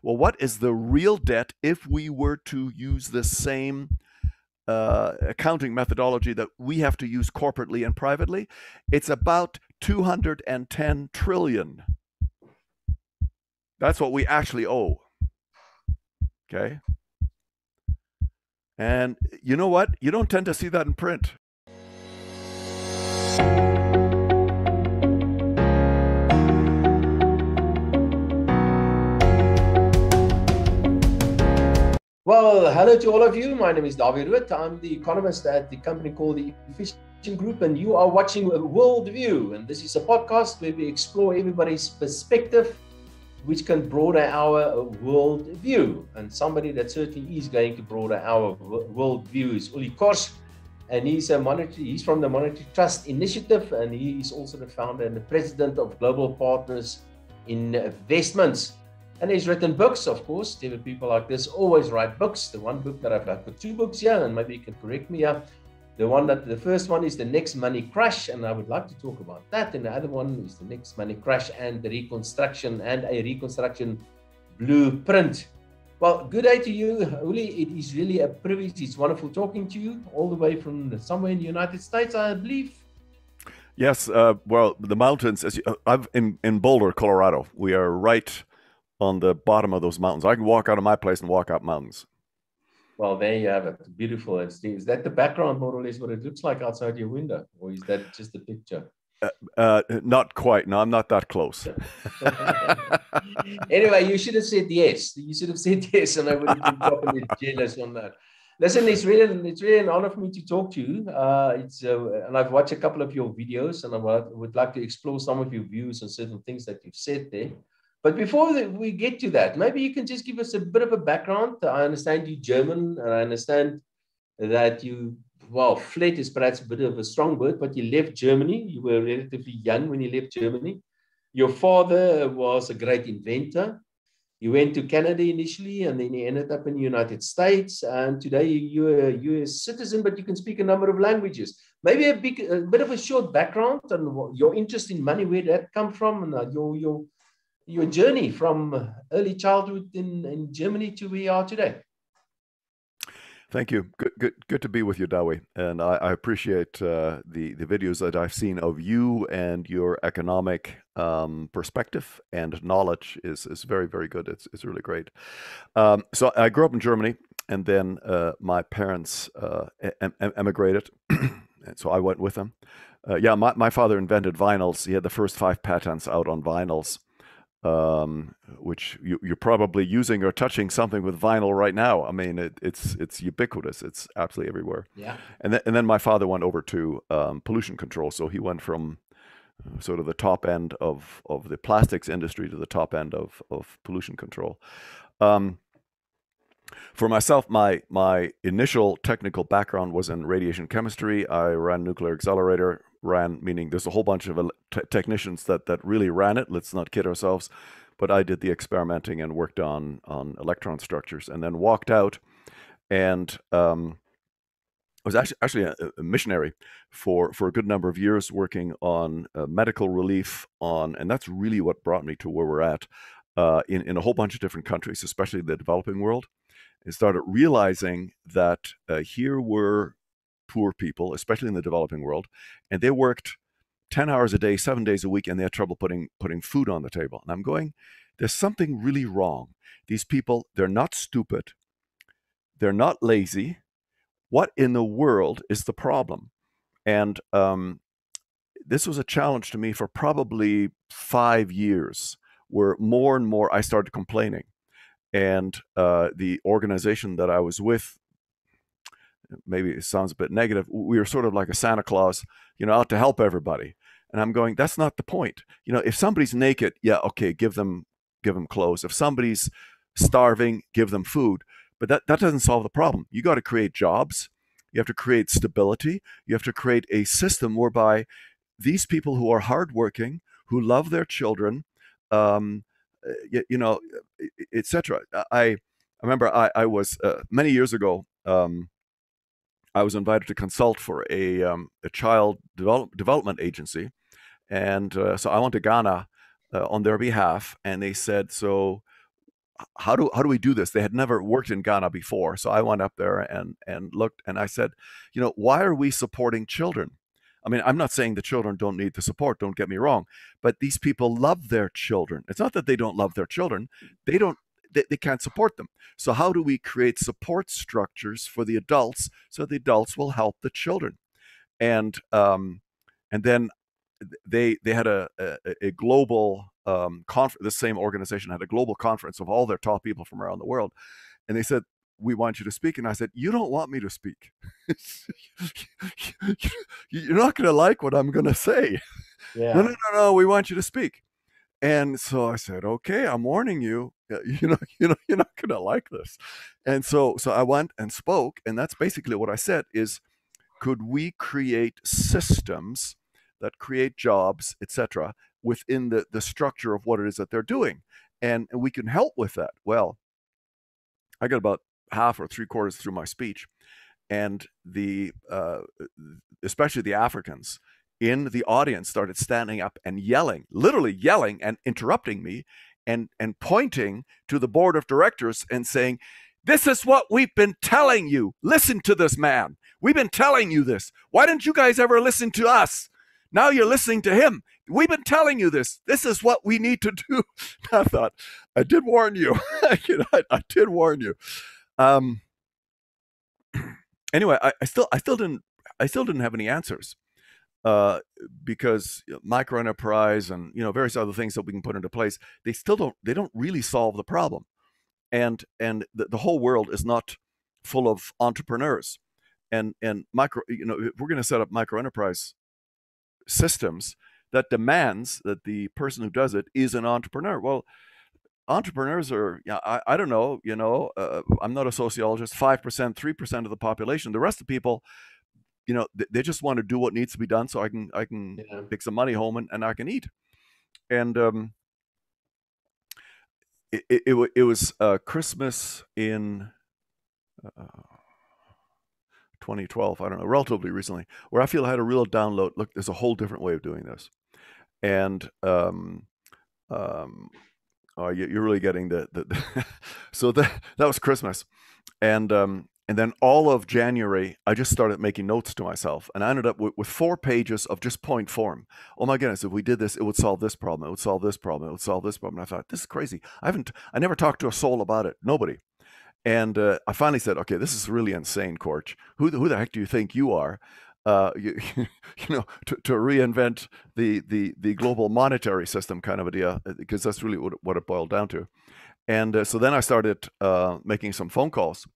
Well, what is the real debt if we were to use the same accounting methodology that we have to use corporately and privately? It's about 210 trillion. That's what we actually owe. Okay. And you know what? You don't tend to see that in print. Well, hello to all of you. My name is Dawie Roodt. I'm the economist at the company called the Deflation Group, and you are watching WorldView. And this is a podcast where we explore everybody's perspective, which can broaden our worldview. And somebody that certainly is going to broaden our worldview is Uli Kortsch. And he's from the Monetary Trust Initiative, and he is also the founder and the president of Global Partners Investments. And he's written books, of course. There are people like this always write books. The one book that I've got 2 books here, and maybe you can correct me here. The first one is The Next Money Crash, and I would like to talk about that. And the other one is The Next Money Crash and the Reconstruction and a Reconstruction Blueprint. Well, good day to you, Uli. It is really a privilege. It's wonderful talking to you all the way from somewhere in the United States, I believe. Yes, well, the mountains, I'm in Boulder, Colorado. We are right on the bottom of those mountains. I can walk out of my place and walk up mountains. Well, there you have it. Beautiful. Is that the background, more or less, what it looks like outside your window? Or is that just a picture? Not quite. No, I'm not that close. Anyway, you should have said yes. You should have said yes, and I would have been properly jealous on that. Listen, it's really an honor for me to talk to you. And I've watched a couple of your videos, and I would like to explore some of your views on certain things that you've said there. But before we get to that, maybe you can just give us a bit of a background. I understand you're German, and I understand that fled is perhaps a bit of a strong word, but you left Germany. You were relatively young when you left Germany. Your father was a great inventor. You went to Canada initially, and then you ended up in the United States. And today you're a US citizen, but you can speak a number of languages. Maybe a bit of a short background on your interest in money, where that come from, and your journey from early childhood in Germany to where you are today. Thank you. Good to be with you, Dawie. And I appreciate the videos that I've seen of you, and your economic perspective and knowledge is very, very good. It's really great. So I grew up in Germany, and then my parents emigrated, and so I went with them. My father invented vinyls. He had the first 5 patents out on vinyls. Which you're probably using or touching something with vinyl right now. I mean, it's ubiquitous. It's absolutely everywhere. Yeah. And then my father went over to pollution control. So he went from sort of the top end of the plastics industry to the top end of pollution control. For myself, my initial technical background was in radiation chemistry. I ran nuclear accelerator. Meaning there's a whole bunch of technicians that really ran it. Let's not kid ourselves. But I did the experimenting and worked on electron structures, and then walked out, and was actually a missionary for a good number of years, working on medical relief and that's really what brought me to where we're at in a whole bunch of different countries, especially the developing world, and started realizing that here were poor people, especially in the developing world, and they worked 10 hours a day, 7 days a week, and they had trouble putting food on the table. And I'm going, there's something really wrong. These people, they're not stupid. They're not lazy. What in the world is the problem? And this was a challenge to me for probably 5 years, where more and more I started complaining. And the organization that I was with, maybe it sounds a bit negative, we were sort of like a Santa Claus, out to help everybody. And I'm going, that's not the point. If somebody's naked, yeah, okay, give them clothes. If somebody's starving, give them food. But that doesn't solve the problem. You got to create jobs. You have to create stability. You have to create a system whereby these people who are hardworking, who love their children, etc. I remember I was many years ago. I was invited to consult for a child development agency, and so I went to Ghana on their behalf, and they said, "So, how do we do this? They had never worked in Ghana before. So I went up there and looked, and I said, why are we supporting children? I mean, I'm not saying the children don't need the support, don't get me wrong, but these people love their children. It's not that they don't love their children. They don't they can't support them. So how do we create support structures for the adults so the adults will help the children? And then they had a global conference. The same organization had a global conference of all their top people from around the world, and they said, we want you to speak. And I said, you don't want me to speak. You're not going to like what I'm going to say. Yeah. No, we want you to speak. And so I said, okay, I'm warning you, you're not going to like this. And so I went and spoke. And that's basically what I said is, could we create systems that create jobs, etc., within the structure of what it is that they're doing? And we can help with that. Well, I got about half or three quarters through my speech, and especially the Africans in the audience started standing up and yelling, literally yelling and interrupting me, and pointing to the board of directors and saying, this is what we've been telling you. Listen to this man. We've been telling you this. Why didn't you guys ever listen to us? Now you're listening to him. We've been telling you this. This is what we need to do. I thought, I did warn you. I did warn you. Anyway, I still didn't have any answers, because micro enterprise and various other things that we can put into place, they don't really solve the problem, and the whole world is not full of entrepreneurs, and micro, if we're going to set up micro enterprise systems, that demands that the person who does it is an entrepreneur. Well, entrepreneurs are, I don't know, I'm not a sociologist, 5%, 3% of the population. The rest of the people, they just want to do what needs to be done so I can take some money home and I can eat. And it was Christmas in 2012, I don't know, relatively recently, where I feel I had a real download. Look, there's a whole different way of doing this. And you're really getting the so that was Christmas, and then all of January I just started making notes to myself, and I ended up with 4 pages of just point form. Oh my goodness, if we did this, it would solve this problem, it would solve this problem, it would solve this problem. And I thought, this is crazy. I never talked to a soul about it, nobody. And I finally said, okay, this is really insane, Kortsch. Who the heck do you think you are? To reinvent the global monetary system kind of idea, because that's really what it boiled down to. And so then I started making some phone calls,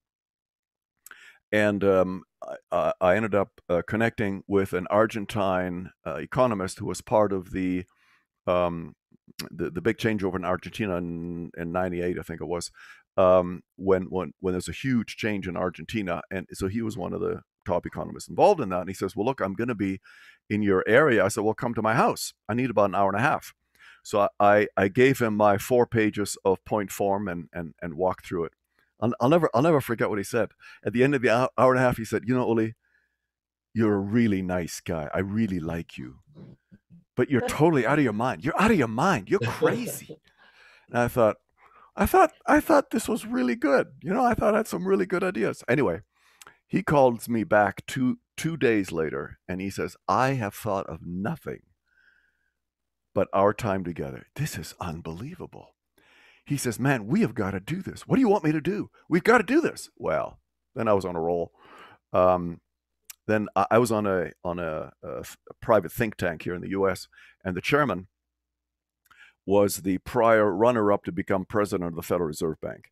and I ended up connecting with an Argentine economist who was part of the big changeover in Argentina in '98, I think it was, when there's a huge change in Argentina, and so he was one of the top economists involved in that. And he says, well, look, I'm going to be in your area. I said, well, come to my house. I need about an hour and a half. So I gave him my 4 pages of point form and walked through it. I'll never forget what he said. At the end of the hour and a half, he said, Uli, you're a really nice guy. I really like you, but you're totally out of your mind. You're out of your mind. You're crazy. And I thought this was really good. I thought I had some really good ideas. Anyway, he calls me back two days later, and he says, I have thought of nothing but our time together. This is unbelievable. He says, man, we have got to do this. What do you want me to do? We've got to do this. Well, then I was on a roll. Then I was on a private think tank here in the U.S., and the chairman was the prior runner-up to become president of the Federal Reserve Bank.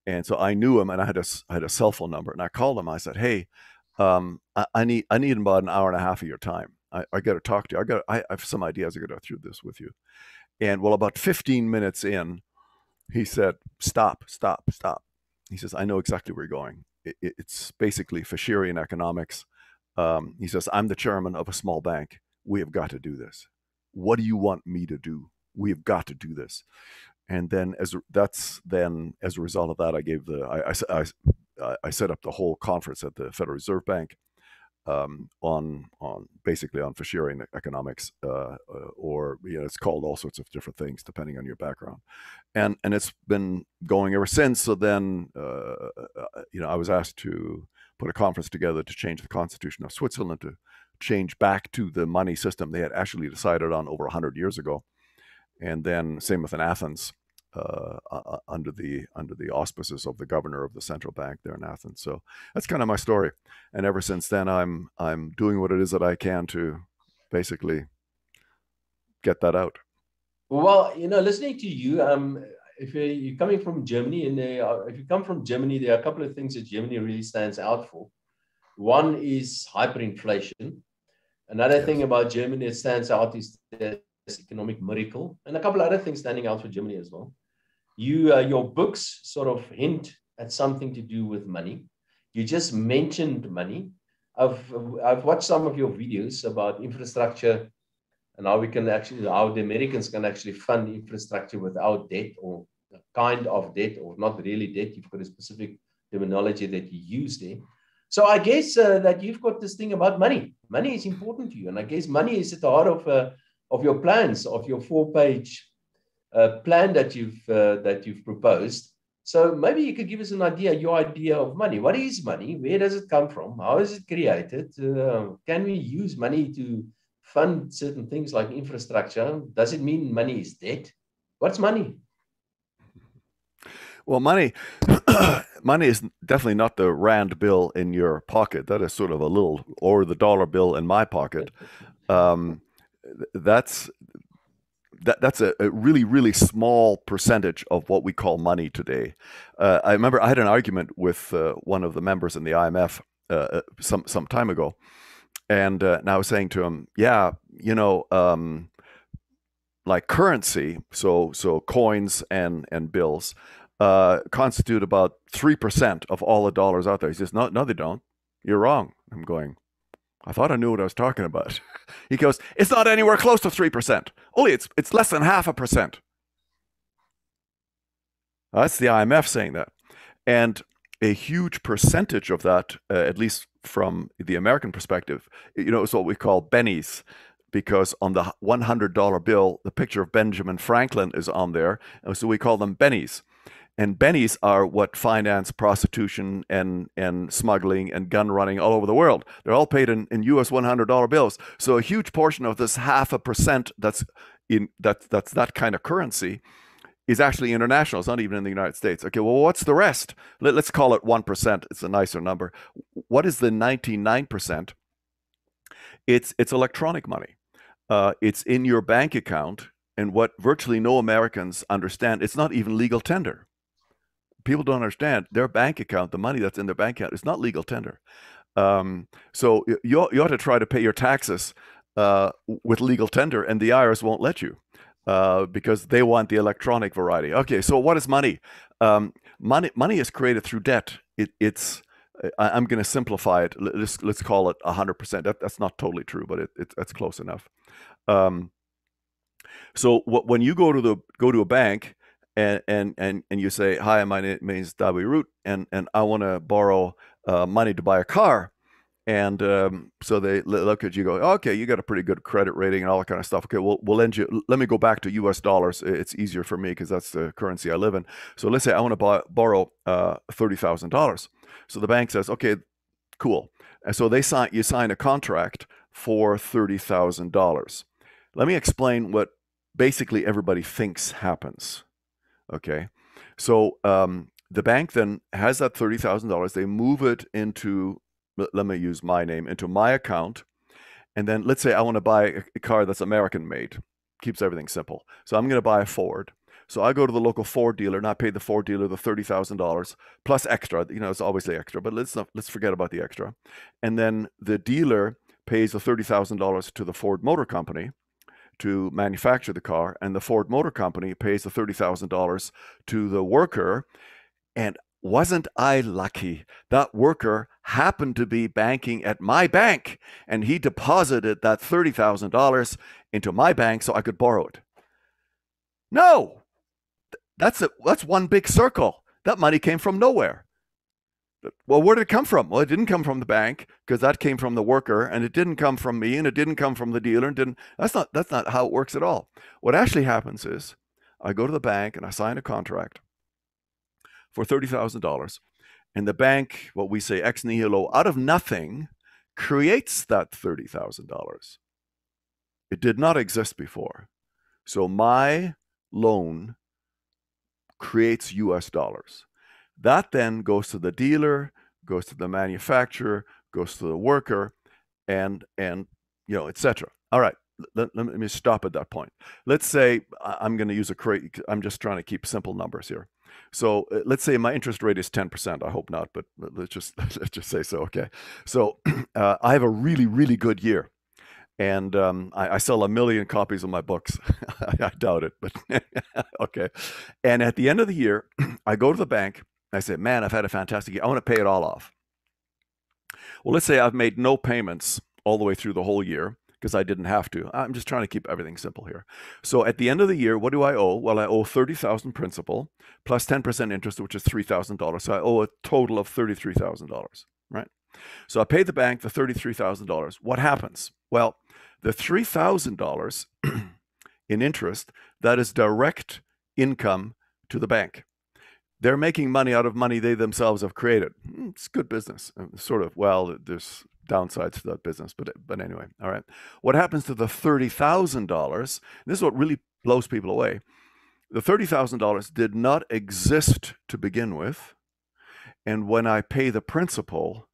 And so I knew him, and I had a cell phone number, and I called him. I said, "Hey, I need about an hour and a half of your time. I got to talk to you. I have some ideas. I got to go through this with you." And well, about 15 minutes in, he said, "Stop. He says, "I know exactly where you're going. It's basically Fisherian economics." He says, "I'm the chairman of a small bank. We have got to do this. What do you want me to do? We have got to do this." And then as a result of that, I set up the whole conference at the Federal Reserve Bank. on basically on Fishery economics, or it's called all sorts of different things depending on your background, and it's been going ever since. So then I was asked to put a conference together to change the constitution of Switzerland to change back to the money system they had actually decided on over 100 years ago, and then same with in Athens. Under the auspices of the governor of the central bank there in Athens. So that's kind of my story. And ever since then, I'm doing what it is that I can to basically get that out. Well, listening to you, if you're coming from Germany, and if you come from Germany, there are a couple of things that Germany really stands out for. One is hyperinflation. Another thing about Germany that stands out is the economic miracle, and a couple of other things standing out for Germany as well. Your books sort of hint at something to do with money. You just mentioned money. I've watched some of your videos about infrastructure and how the Americans can actually fund infrastructure without debt, or kind of debt, or not really debt. You've got a specific terminology that you use there. So I guess that you've got this thing about money. Money is important to you, and I guess money is at the heart of your plans, of your 4-page plan that you've proposed. So maybe you could give us your idea of money. What is money? Where does it come from? How is it created? Can we use money to fund certain things like infrastructure? Does it mean money is debt? What's money? Well, money is definitely not the rand bill in your pocket. That is sort of or the dollar bill in my pocket. That's a really, really small percentage of what we call money today. I remember I had an argument with one of the members in the IMF some time ago, and I was saying to him, like currency, so coins and bills constitute about 3% of all the dollars out there. He says, no, they don't. You're wrong. I'm going, I thought I knew what I was talking about. He goes, it's not anywhere close to 3%. Only it's less than 0.5%. That's the IMF saying that. And a huge percentage of that, at least from the American perspective, is what we call bennies, because on the $100 bill, the picture of Benjamin Franklin is on there. And so we call them bennies. And bennies are what finance prostitution and smuggling and gun running all over the world. They're all paid in US $100 bills. So a huge portion of this 0.5% that's that kind of currency is actually international. It's not even in the United States. Okay, well, what's the rest? Let's call it 1%. It's a nicer number. What is the 99%? It's electronic money. It's in your bank account. And what virtually no Americans understand, it's not even legal tender. People don't understand their bank account, the money that's in their bank account, is not legal tender. So you ought to try to pay your taxes with legal tender, and the IRS won't let you because they want the electronic variety. Okay, so what is money? Money is created through debt. I'm going to simplify it. Let's call it 100%. That's not totally true, but that's close enough. So when you go to a bank and you say, "Hi, my name is Dawie Roodt, and I want to borrow money to buy a car," and so they look at you, go, "Okay, you got a pretty good credit rating and all that kind of stuff. Okay, we'll lend you. Let me go back to U.S. dollars. It's easier for me because that's the currency I live in. So let's say I want to borrow $30,000. So the bank says, "Okay, cool." And so you sign a contract for $30,000. Let me explain what basically everybody thinks happens. Okay, so the bank then has that $30,000. They move it into, let me use my name, into my account. And then let's say I want to buy a car that's American made. Keeps everything simple. So I'm going to buy a Ford. So I go to the local Ford dealer and I pay the Ford dealer the $30,000 plus extra. It's obviously extra, but let's forget about the extra. And then the dealer pays the $30,000 to the Ford Motor Company to manufacture the car, and the Ford Motor Company pays the $30,000 to the worker. And wasn't I lucky? That worker happened to be banking at my bank, and he deposited that $30,000 into my bank so I could borrow it. No, that's one big circle. That money came from nowhere. Well, where did it come from? Well, it didn't come from the bank because that came from the worker, and it didn't come from me, and it didn't come from the dealer, and didn't. That's not how it works at all. What actually happens is, I go to the bank and I sign a contract for $30,000, and the bank, what we say ex nihilo, out of nothing, creates that $30,000. It did not exist before, so my loan creates U.S. dollars. That then goes to the dealer, goes to the manufacturer, goes to the worker, and etc. All right, let me stop at that point. Let's say I'm going to use I'm just trying to keep simple numbers here. So let's say my interest rate is 10%. I hope not, but let's just say so. Okay. So I have a really, really good year. And I sell 1 million copies of my books. I doubt it, but okay. And at the end of the year, I go to the bank. I say, man, I've had a fantastic year. I want to pay it all off. Well, let's say I've made no payments all the way through the whole year because I didn't have to. I'm just trying to keep everything simple here. So at the end of the year, what do I owe? Well, I owe $30,000 principal plus 10% interest, which is $3,000. So I owe a total of $33,000, right? So I pay the bank the $33,000. What happens? Well, the $3,000 in interest, that is direct income to the bank. They're making money out of money they themselves have created. It's good business. Sort of, well, there's downsides to that business, but anyway, all right. What happens to the $30,000? This is what really blows people away. The $30,000 did not exist to begin with, and when I pay the principal,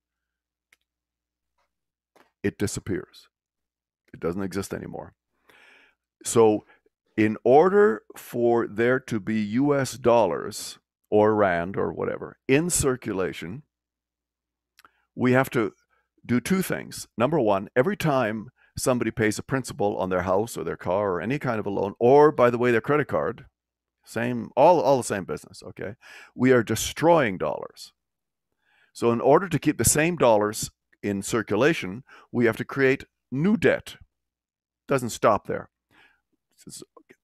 it disappears. It doesn't exist anymore. So in order for there to be US dollars or rand or whatever in circulation, we have to do two things. Number one, every time somebody pays a principal on their house or their car or any kind of a loan, or by the way, their credit card, same, all the same business, okay? We are destroying dollars. So in order to keep the same dollars in circulation, we have to create new debt. Doesn't stop there.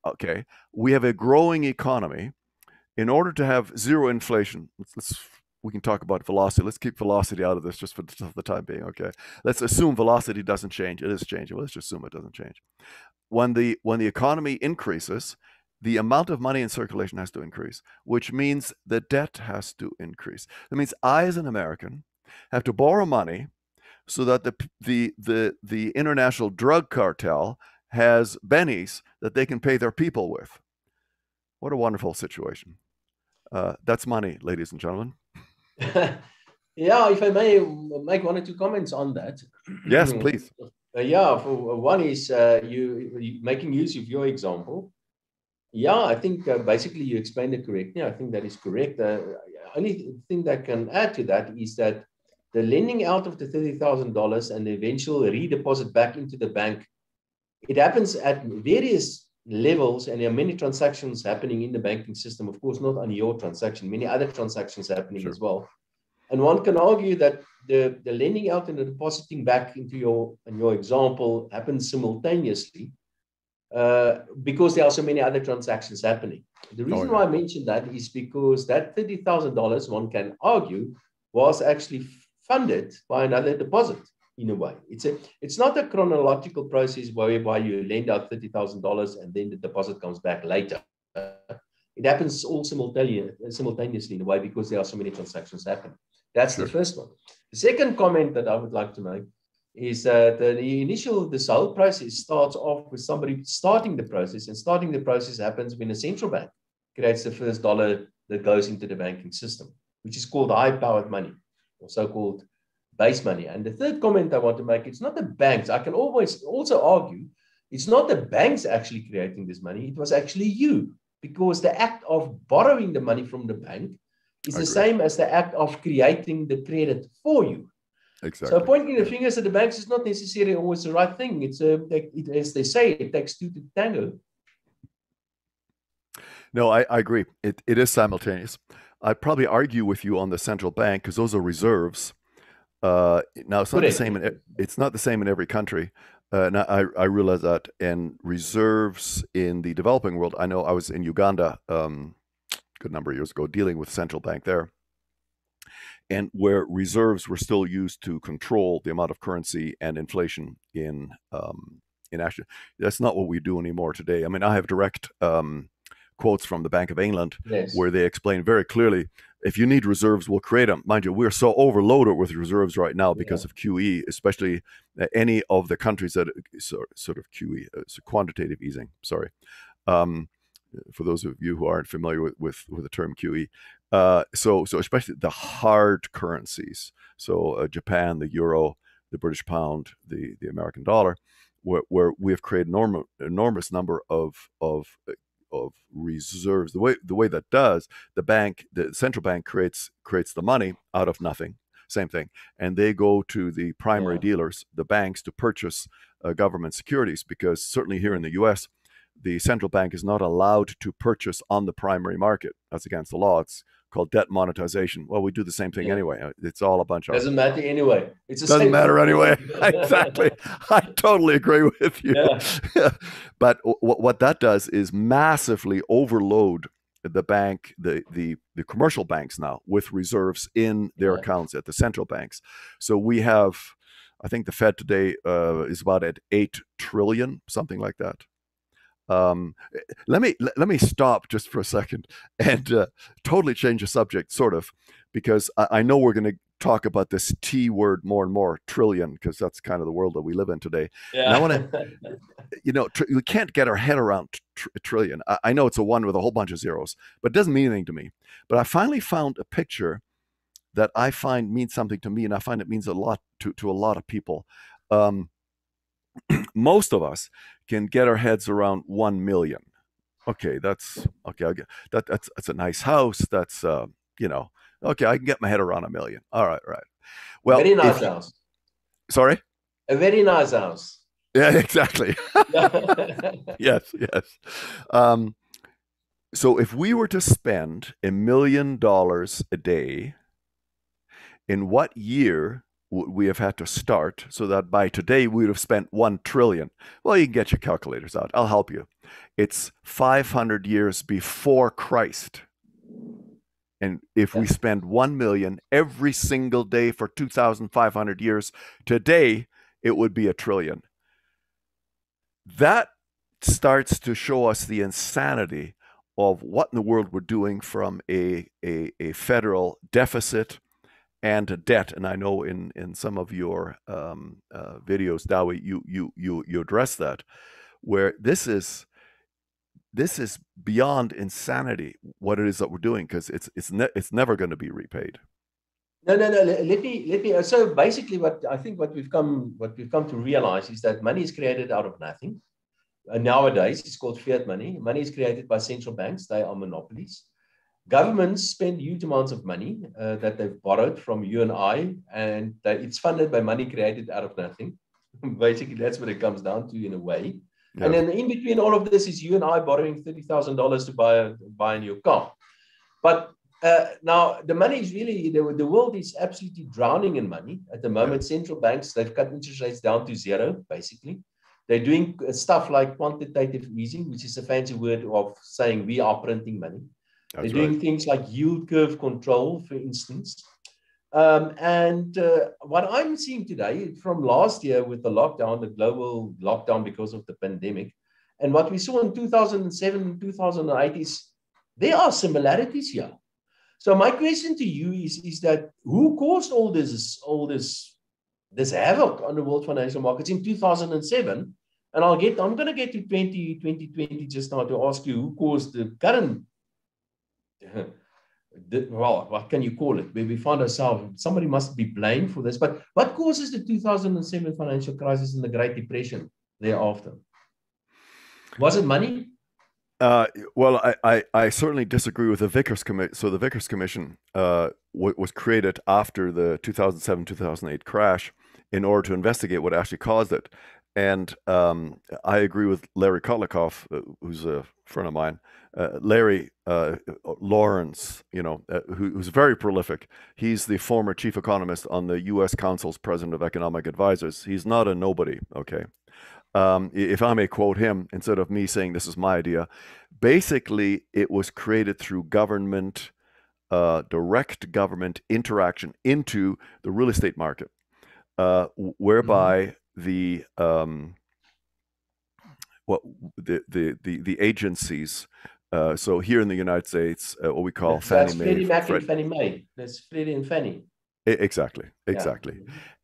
Okay, we have a growing economy. In order to have zero inflation, we can talk about velocity. Let's keep velocity out of this just for the time being, okay? Let's assume velocity doesn't change. It is changing. Let's just assume it doesn't change. When the economy increases, the amount of money in circulation has to increase, which means the debt has to increase. That means I, as an American, have to borrow money so that the international drug cartel has bennies that they can pay their people with. What a wonderful situation. That's money, ladies and gentlemen. Yeah, if I may make one or two comments on that. Yes, please. Yeah, for one is you making use of your example. Yeah, I think basically you explained it correctly. I think that is correct. The only thing that can add to that is that the lending out of the $30,000 and the eventual redeposit back into the bank, it happens at various levels, and there are many transactions happening in the banking system. Of course, not on your transaction, many other transactions happening as well. And one can argue that the lending out and the depositing back into your example happens simultaneously because there are so many other transactions happening. The reason why I mentioned that is because that $30,000, one can argue, was actually funded by another deposit. In a way, it's not a chronological process whereby you lend out $30,000 and then the deposit comes back later. It happens all simultaneously in a way because there are so many transactions happening. That's the first one. The second comment that I would like to make is that this whole process starts off with somebody starting the process, and starting the process happens when a central bank creates the first dollar that goes into the banking system, which is called high-powered money, or so-called base money. And the third comment I want to make, it's not the banks. I can always also argue it's not the banks actually creating this money. It was actually you, because the act of borrowing the money from the bank is the same as the act of creating the credit for you. Exactly. So pointing the fingers at the banks is not necessarily always the right thing. It's as they say, it takes two to tango. No, I agree. It is simultaneous. I'd probably argue with you on the central bank because those are reserves. Now it's not the same. It's not the same in every country. Now I realize that. And reserves in the developing world. I know I was in Uganda, good number of years ago, dealing with central bank there, and where reserves were still used to control the amount of currency and inflation in action. That's not what we do anymore today. I mean, I have direct quotes from the Bank of England Yes. where they explain very clearly, if you need reserves, we'll create them. Mind you, we're so overloaded with reserves right now because of QE, especially any of the countries that sort of QE, so quantitative easing. Sorry. For those of you who aren't familiar with the term QE. So especially the hard currencies, so Japan, the euro, the British pound, the American dollar, where we have created enormous number of reserves. The way that does, the central bank creates the money out of nothing. Same thing, and they go to the primary dealers, the banks, to purchase government securities, because certainly here in the U.S., the central bank is not allowed to purchase on the primary market. That's against the law. It's called debt monetization. Well, we do the same thing anyway. It's all a bunch of... Doesn't matter anyway. It's the doesn't same matter anyway. Exactly. I totally agree with you. Yeah. But what that does is massively overload the bank, the commercial banks now, with reserves in their accounts at the central banks. So we have, I think the Fed today is about at 8 trillion, something like that. Let me stop just for a second and totally change the subject, sort of, because I know we're going to talk about this T word more and more, trillion, because that's kind of the world that we live in today. Yeah. And I want to, we can't get our head around trillion. I know it's a one with a whole bunch of zeros, but it doesn't mean anything to me. But I finally found a picture that I find means something to me, and I find it means a lot to a lot of people. Most of us can get our heads around 1 million. Okay, that's okay. I get that's a nice house. That's okay. I can get my head around 1 million. All right. Well, very nice house. Sorry. A very nice house. Yeah, exactly. Yes. So if we were to spend $1 million a day, in what year would we have had to start so that by today we would have spent 1 trillion? Well, you can get your calculators out. I'll help you. It's 500 years before Christ. And if we spend 1 million every single day for 2,500 years, today it would be 1 trillion. That starts to show us the insanity of what in the world we're doing from a federal deficit and a debt. And I know in some of your videos, Dawie, you address that, where this is beyond insanity what it is that we're doing, because it's never going to be repaid. No. Let me. So basically, what we've come to realize is that money is created out of nothing. Nowadays, it's called fiat money. Money is created by central banks. They are monopolies. Governments spend huge amounts of money that they've borrowed from you and I, and it's funded by money created out of nothing. Basically, that's what it comes down to in a way. Yeah. And then in between all of this is you and I borrowing $30,000 to buy a new car. But now the money is really, the world is absolutely drowning in money at the moment. Yeah. Central banks, they've cut interest rates down to zero, basically. They're doing stuff like quantitative easing, which is a fancy word of saying we are printing money. That's They're doing things like yield curve control, for instance. What I'm seeing today from last year with the lockdown, the global lockdown because of the pandemic, and what we saw in 2007 and 2008 is there are similarities here. So my question to you is that who caused all this havoc on the world financial markets in 2007? And I'm going to get to 2020 just now to ask you who caused the current, well, what can you call it? Where we find ourselves, somebody must be blamed for this. But what causes the 2007 financial crisis and the Great Depression thereafter? Was it money? Well, I certainly disagree with the Vickers Commission. So the Vickers Commission was created after the 2007-2008 crash in order to investigate what actually caused it. And I agree with Larry Kotlikoff, who's a friend of mine. Larry Lawrence, who's very prolific. He's the former chief economist on the U.S. Council's president of economic advisors. He's not a nobody, okay? If I may quote him, instead of me saying this is my idea, basically it was created through government direct government interaction into the real estate market, whereby the agencies. So here in the United States, what we call Fannie That's Mae, Freddie Mac and Fred. Fannie Mae. That's Freddie and Fannie. Exactly. Yeah.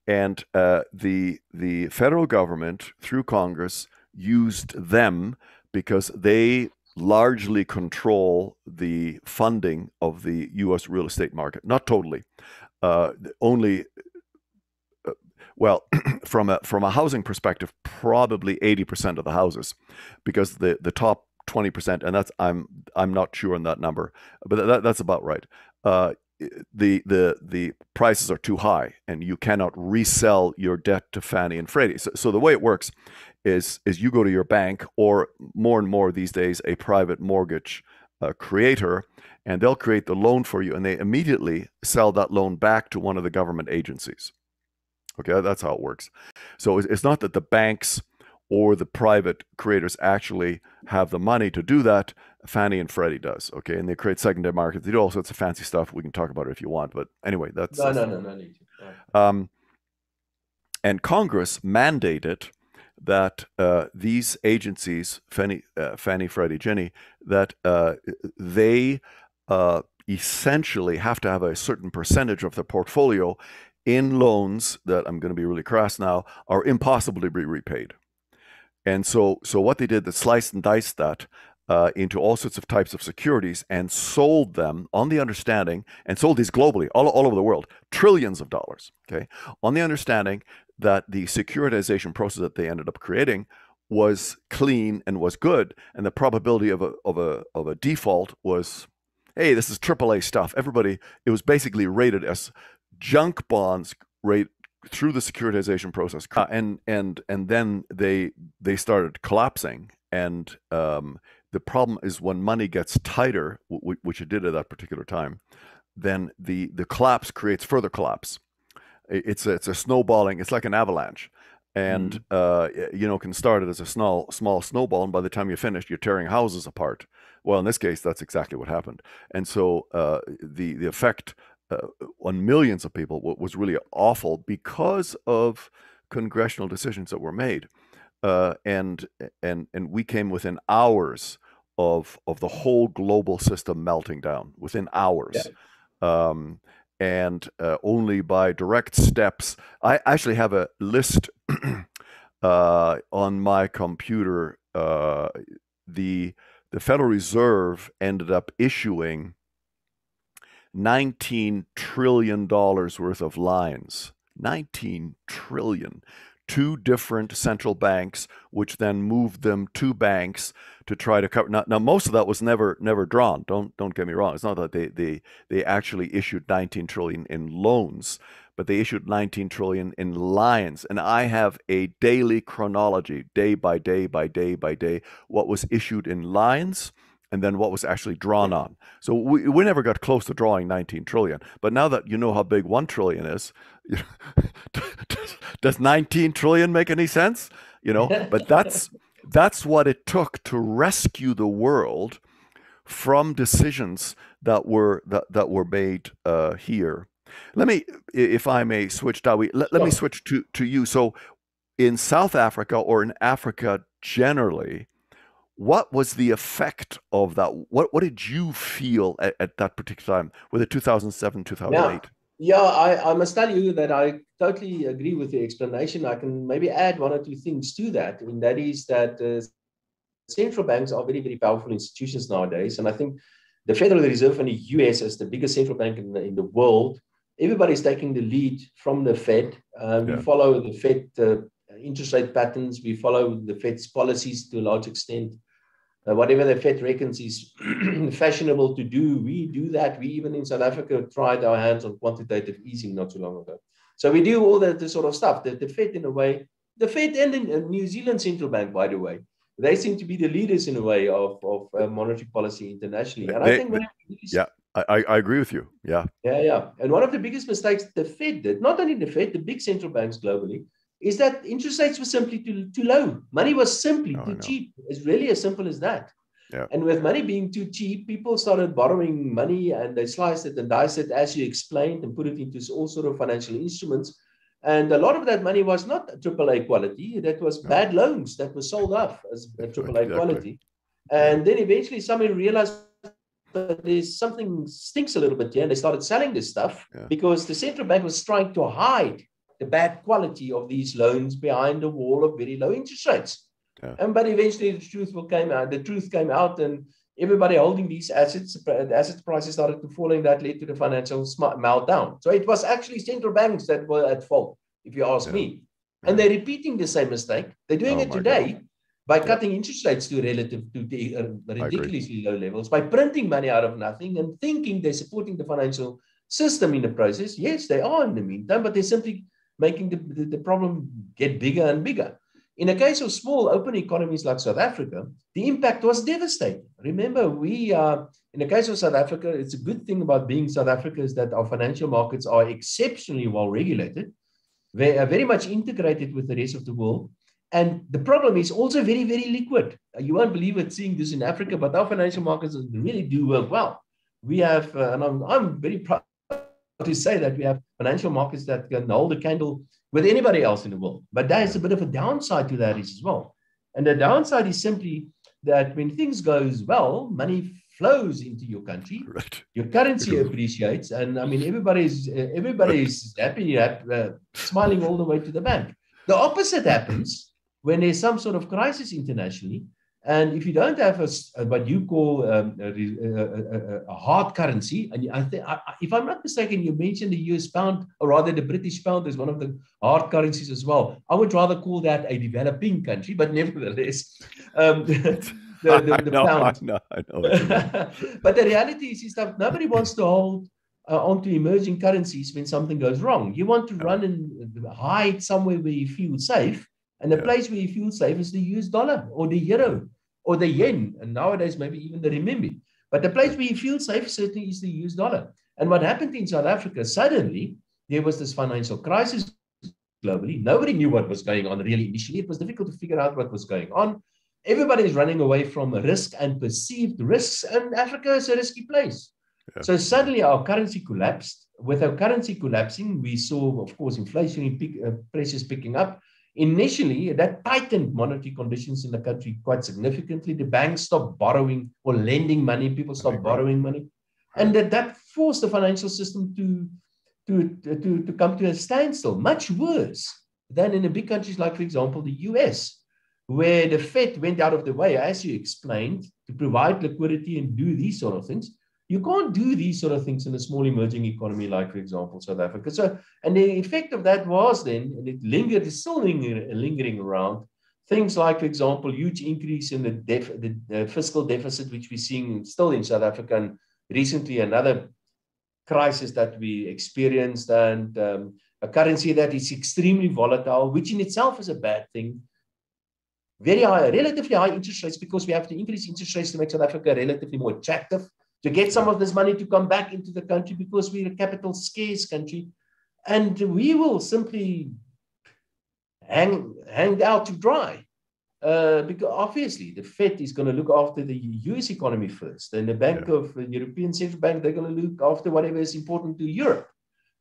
And the federal government through Congress used them because they largely control the funding of the U.S. real estate market. Not totally, only. Well, from a housing perspective, probably 80% of the houses, because the top 20%, and that's I'm not sure on that number, but that's about right. The prices are too high, and you cannot resell your debt to Fannie and Freddie. So the way it works is you go to your bank, or more and more these days, a private mortgage creator, and they'll create the loan for you, and they immediately sell that loan back to one of the government agencies. Okay, that's how it works. So it's not that the banks or the private creators actually have the money to do that. Fannie and Freddie does. Okay, and they create secondary markets. They do all sorts of fancy stuff. We can talk about it if you want. But anyway, that's no need to. And Congress mandated that these agencies, Fannie, Freddie, Ginnie, that they essentially have to have a certain percentage of their portfolio in loans that, I'm going to be really crass now, are impossible to be repaid. And so what they did, they sliced and diced that into all sorts of types of securities and sold them on the understanding, and sold these globally, all over the world, trillions of dollars, okay, on the understanding that the securitization process that they ended up creating was clean and was good, and the probability of a default was, hey, this is AAA stuff. Everybody, it was basically rated as junk bonds rate through the securitization process, and then they started collapsing. And the problem is, when money gets tighter, which it did at that particular time, then the collapse creates further collapse. It's a snowballing. It's like an avalanche, and can start it as a small snowball, and by the time you finish, you're tearing houses apart. Well, in this case, that's exactly what happened. And so the effect on millions of people was really awful because of congressional decisions that were made, and we came within hours of the whole global system melting down, within hours. Yeah. And only by direct steps. I actually have a list on my computer. The Federal Reserve ended up issuing $19 trillion worth of lines. 19 trillion. Two different central banks, which then moved them to banks to try to cover. Now most of that was never drawn. Don't get me wrong. It's not that they actually issued 19 trillion in loans, but they issued 19 trillion in lines. And I have a daily chronology, day by day by day by day, what was issued in lines, and then what was actually drawn on. So we never got close to drawing 19 trillion. But now that you know how big 1 trillion is, does 19 trillion make any sense? But that's what it took to rescue the world from decisions that were made here. Let me, if I may switch, Dawie, let me switch to you. So in South Africa, or in Africa generally, what was the effect of that? What did you feel at that particular time, with the 2007, 2008? Yeah, I must tell you that I totally agree with the explanation. I can maybe add one or two things to that, and that is that central banks are very, very powerful institutions nowadays. And I think the Federal Reserve in the US is the biggest central bank in the world. Everybody's taking the lead from the Fed. We follow the Fed interest rate patterns. We follow the Fed's policies to a large extent. Whatever the Fed reckons is fashionable to do, we do that. We even in South Africa tried our hands on quantitative easing not too long ago. So we do all the sort of stuff. The Fed, in a way, the Fed and the New Zealand Central Bank, by the way, they seem to be the leaders in a way of monetary policy internationally. And I think I agree with you. Yeah. And one of the biggest mistakes the Fed did, not only the Fed, the big central banks globally, is that interest rates were simply too low. Money was simply too cheap. It's really as simple as that. Yeah. And with money being too cheap, people started borrowing money and they sliced it and diced it, as you explained, and put it into all sort of financial instruments. And a lot of that money was not AAA quality. That was No. bad loans that were sold off as AAA Exactly. quality. Yeah. And then eventually somebody realized that there's something stinks a little bit here, and they started selling this stuff because the central bank was trying to hide the bad quality of these loans behind a wall of very low interest rates. But eventually the truth came out, and everybody holding these assets, the asset prices started to fall, and that led to the financial meltdown. So it was actually central banks that were at fault, if you ask me. And they're repeating the same mistake. They're doing it today by cutting interest rates to ridiculously low levels, by printing money out of nothing and thinking they're supporting the financial system in the process. Yes, they are in the meantime, but they're simply making the problem get bigger and bigger. In the case of small open economies like South Africa, the impact was devastating. Remember, in the case of South Africa, it's a good thing about being South Africa is that our financial markets are exceptionally well regulated. They are very much integrated with the rest of the world. And the problem is also very, very liquid. You won't believe it seeing this in Africa, but our financial markets really do work well. We have, and I'm very proud to say that we have financial markets that can hold a candle with anybody else in the world. But there's a bit of a downside to that as well. And the downside is simply that when things goes well, money flows into your country, your currency appreciates, and I mean everybody's happy, smiling all the way to the bank. The opposite happens when there's some sort of crisis internationally, and if you don't have what you call a hard currency, and if I'm not mistaken, you mentioned the US pound, or rather the British pound is one of the hard currencies as well. I would rather call that a developing country, but nevertheless, the pound. I know what you mean. But the reality is that nobody wants to hold onto emerging currencies when something goes wrong. You want to run and hide somewhere where you feel safe. And the place where you feel safe is the US dollar or the euro or the yen. And nowadays, maybe even the renminbi. But the place where you feel safe certainly is the US dollar. And what happened in South Africa, suddenly there was this financial crisis globally. Nobody knew what was going on really initially. It was difficult to figure out what was going on. Everybody is running away from risk and perceived risks, and Africa is a risky place. So suddenly our currency collapsed. With our currency collapsing, we saw, of course, inflationary pressures picking up. Initially, that tightened monetary conditions in the country quite significantly. The banks stopped borrowing or lending money. People stopped borrowing money. And that forced the financial system to come to a standstill, much worse than in the big countries like, for example, the US, where the Fed went out of the way, as you explained, to provide liquidity and do these sort of things. You can't do these sort of things in a small emerging economy like, for example, South Africa. So, and the effect of that was then, and it lingered, is still lingering around, things like, for example, huge increase in the fiscal deficit, which we're seeing still in South Africa, and recently another crisis that we experienced, and a currency that is extremely volatile, which in itself is a bad thing. Very high, relatively high interest rates, because we have to increase interest rates to make South Africa relatively more attractive, to get some of this money to come back into the country, because we're a capital scarce country. And we will simply hang out to dry. Because obviously the Fed is going to look after the US economy first. And the the European Central Bank, they're going to look after whatever is important to Europe.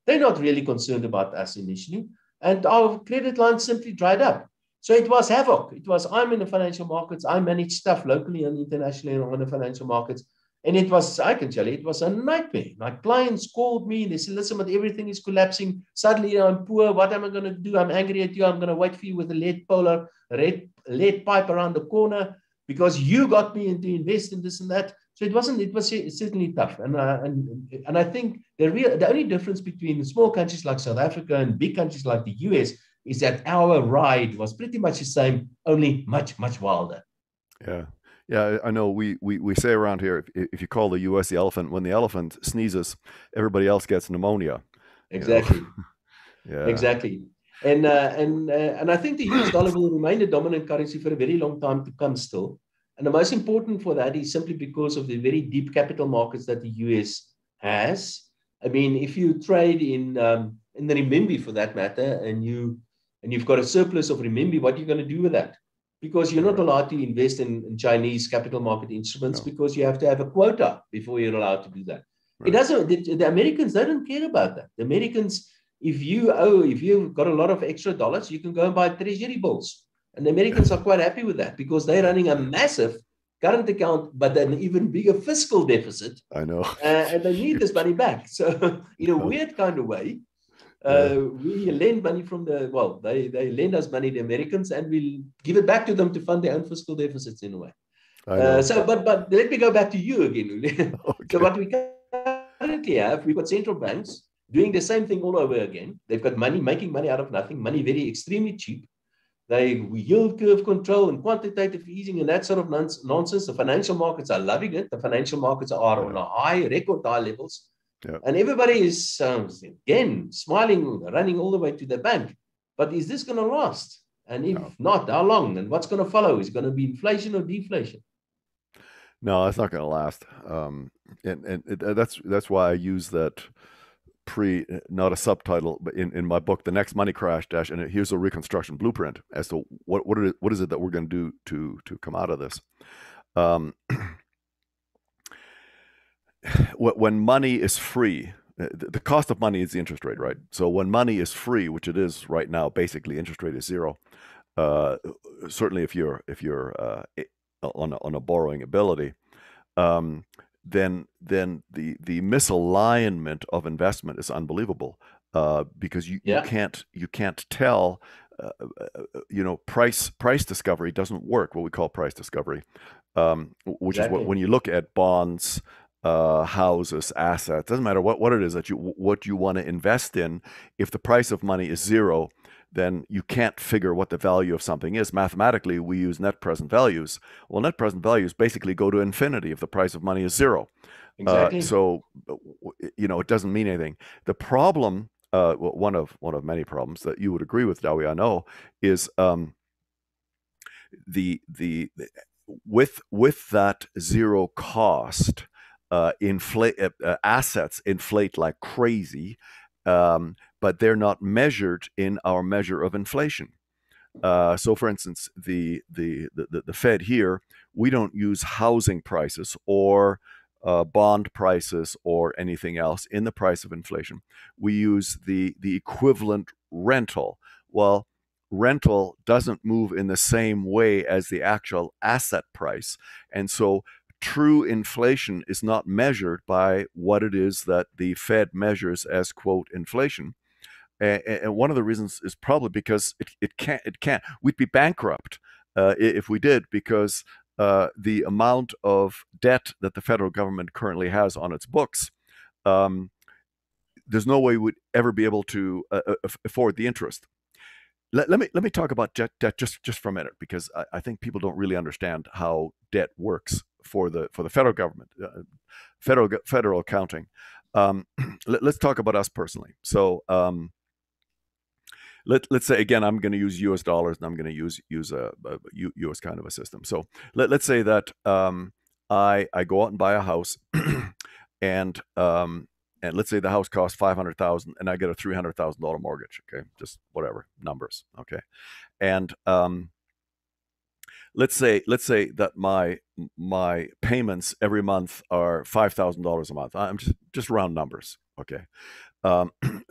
They're not really concerned about us initially. And our credit line simply dried up. So it was havoc. It was, I'm in the financial markets. I manage stuff locally and internationally on the financial markets. And it was, I can tell you, it was a nightmare. My clients called me. They said, listen, but everything is collapsing. Suddenly I'm poor. What am I going to do? I'm angry at you. I'm going to wait for you with a lead pipe around the corner because you got me into invest in this and that. So it was certainly tough. And I think the only difference between small countries like South Africa and big countries like the US is that our ride was pretty much the same, only much, much wilder. Yeah. Yeah, I know we say around here, if you call the US the elephant, when the elephant sneezes, everybody else gets pneumonia. Exactly. Yeah. Exactly. And I think the US dollar will remain the dominant currency for a very long time to come still. And the most important for that is simply because of the very deep capital markets that the US has. I mean, if you trade in the renminbi for that matter, and you've got a surplus of renminbi, what are you going to do with that? because you're not allowed to invest in Chinese capital market instruments because you have to have a quota before you're allowed to do that. It doesn't. The Americans, they don't care about that. The Americans, if you've got a lot of extra dollars, you can go and buy treasury bills, and the Americans are quite happy with that because they're running a massive current account, but an even bigger fiscal deficit. I know, and they need this money back. So in a weird kind of way, we lend money from they lend us money, the Americans, and we give it back to them to fund their own fiscal deficits in a way. But let me go back to you again, Uli. Okay. So what we currently have, we've got central banks doing the same thing all over again. They've got money, making money out of nothing, money very extremely cheap. They yield curve control and quantitative easing and that sort of nonsense. The financial markets are loving it. The financial markets are on a high, record high levels. Yeah. And everybody is, again, smiling, running all the way to the bank. But is this going to last? And if not, how long? And what's going to follow? Is it going to be inflation or deflation? No, it's not going to last. That's why I use that not a subtitle, but in my book, The Next Money Crash Dash, and here's a reconstruction blueprint as to what is it that we're going to do to come out of this. When money is free, the cost of money is the interest rate, right? So when money is free, which it is right now, basically interest rate is zero. Certainly, if you're on a borrowing ability, then the misalignment of investment is unbelievable, because you can't tell. Price discovery doesn't work. What we call price discovery, which is when you look at bonds, houses, assets, doesn't matter what it is that you want to invest in. If the price of money is zero, then you can't figure what the value of something is. Mathematically, we use net present values. Well, net present values basically go to infinity if the price of money is zero. Exactly. So it doesn't mean anything. The problem, one of many problems that you would agree with, Dawie, I know, is with that zero cost, assets inflate like crazy, but they're not measured in our measure of inflation. So, for instance, the Fed here, we don't use housing prices or bond prices or anything else in the price of inflation. We use the equivalent rental. Well, rental doesn't move in the same way as the actual asset price, and so true inflation is not measured by what it is that the Fed measures as, quote, inflation. And one of the reasons is probably because it can't. We'd be bankrupt if we did, because the amount of debt that the federal government currently has on its books, there's no way we'd ever be able to afford the interest. Let me talk about debt just for a minute, because I think people don't really understand how debt works for the federal government, federal accounting. Let's talk about us personally. So let's say, again, I'm going to use U.S. dollars, and I'm going to use a U.S. kind of a system. So let's say that I go out and buy a house, and let's say the house costs $500,000, and I get a $300,000 mortgage. Okay, just whatever numbers. Okay, and let's say that my payments every month are $5,000 a month. I'm just round numbers. Okay,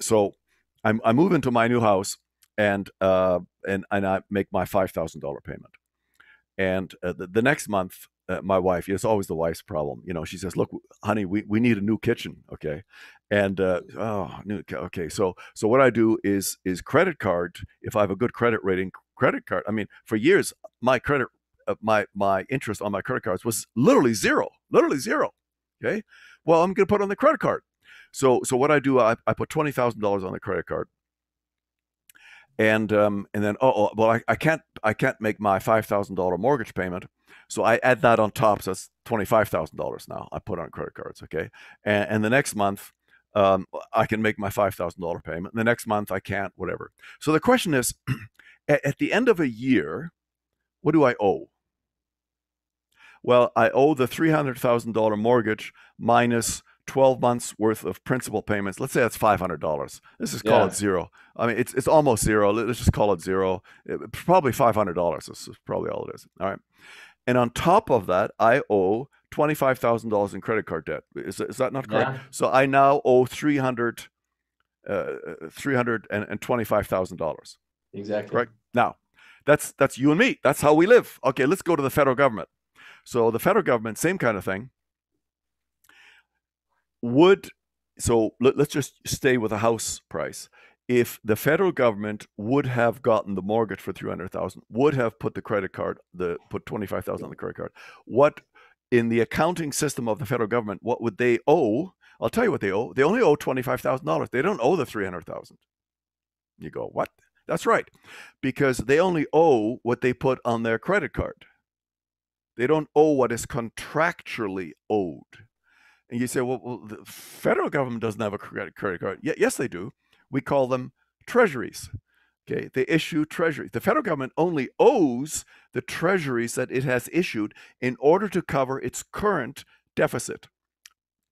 so I move into my new house, and I make my $5,000 payment, and the next month, my wife, it's always the wife's problem. She says, "Look, honey, we need a new kitchen." Okay, and okay. So what I do is credit card. If I have a good credit rating, credit card. I mean, for years, my credit, my interest on my credit cards was literally zero. Okay, well, I'm going to put it on the credit card. So what I do, I put $20,000 on the credit card, and then I can't make my $5,000 mortgage payment, so I add that on top. So that's $25,000 now I put on credit cards. Okay, and the next month, I can make my $5,000 payment. And the next month I can't. Whatever. So the question is, at the end of a year, what do I owe? Well, I owe the $300,000 mortgage minus 12 months worth of principal payments. Let's say that's $500. Let's just call it Yeah. zero. I mean, it's almost zero. Let's just call it zero. Probably $500. This is probably all it is. All right. And on top of that, I owe $25,000 in credit card debt. Is that not correct? Yeah. So I now owe $325,000. Exactly. Correct? Now, that's you and me. That's how we live. Okay, let's go to the federal government. So the federal government, same kind of thing. Let's just stay with a house price. If the federal government would have gotten the mortgage for $300,000, would have put the credit card, put $25,000 on the credit card, what in the accounting system of the federal government, what would they owe? I'll tell you what they owe. They only owe $25,000. They don't owe the $300,000. You go, what? That's right, because they only owe what they put on their credit card. They don't owe what is contractually owed. And you say, well, the federal government doesn't have a credit card. Yes, they do. We call them treasuries. Okay, they issue treasuries. The federal government only owes the treasuries that it has issued in order to cover its current deficit,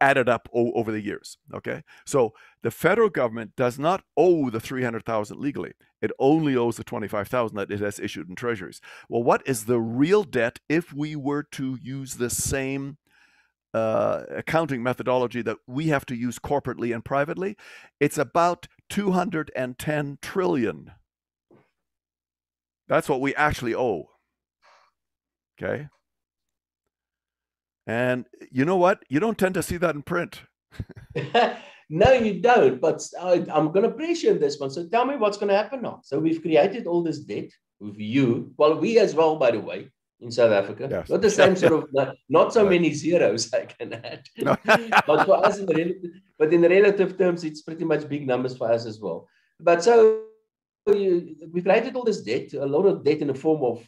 added up over the years. Okay, so the federal government does not owe the $300,000 legally. It only owes the $25,000 that it has issued in treasuries. Well, what is the real debt if we were to use the same accounting methodology that we have to use corporately and privately? It's about 210 trillion. That's what we actually owe. Okay. And you know what? You don't tend to see that in print. No, you don't. But I'm going to press you on this one. So tell me what's going to happen now. So we've created all this debt with you. Well, we as well, by the way, in South Africa. Yes. Not the same sort of, not so many zeros I can add. No. But for us, in the relative terms, it's pretty much big numbers for us as well. But so we've created all this debt, a lot of debt in the form of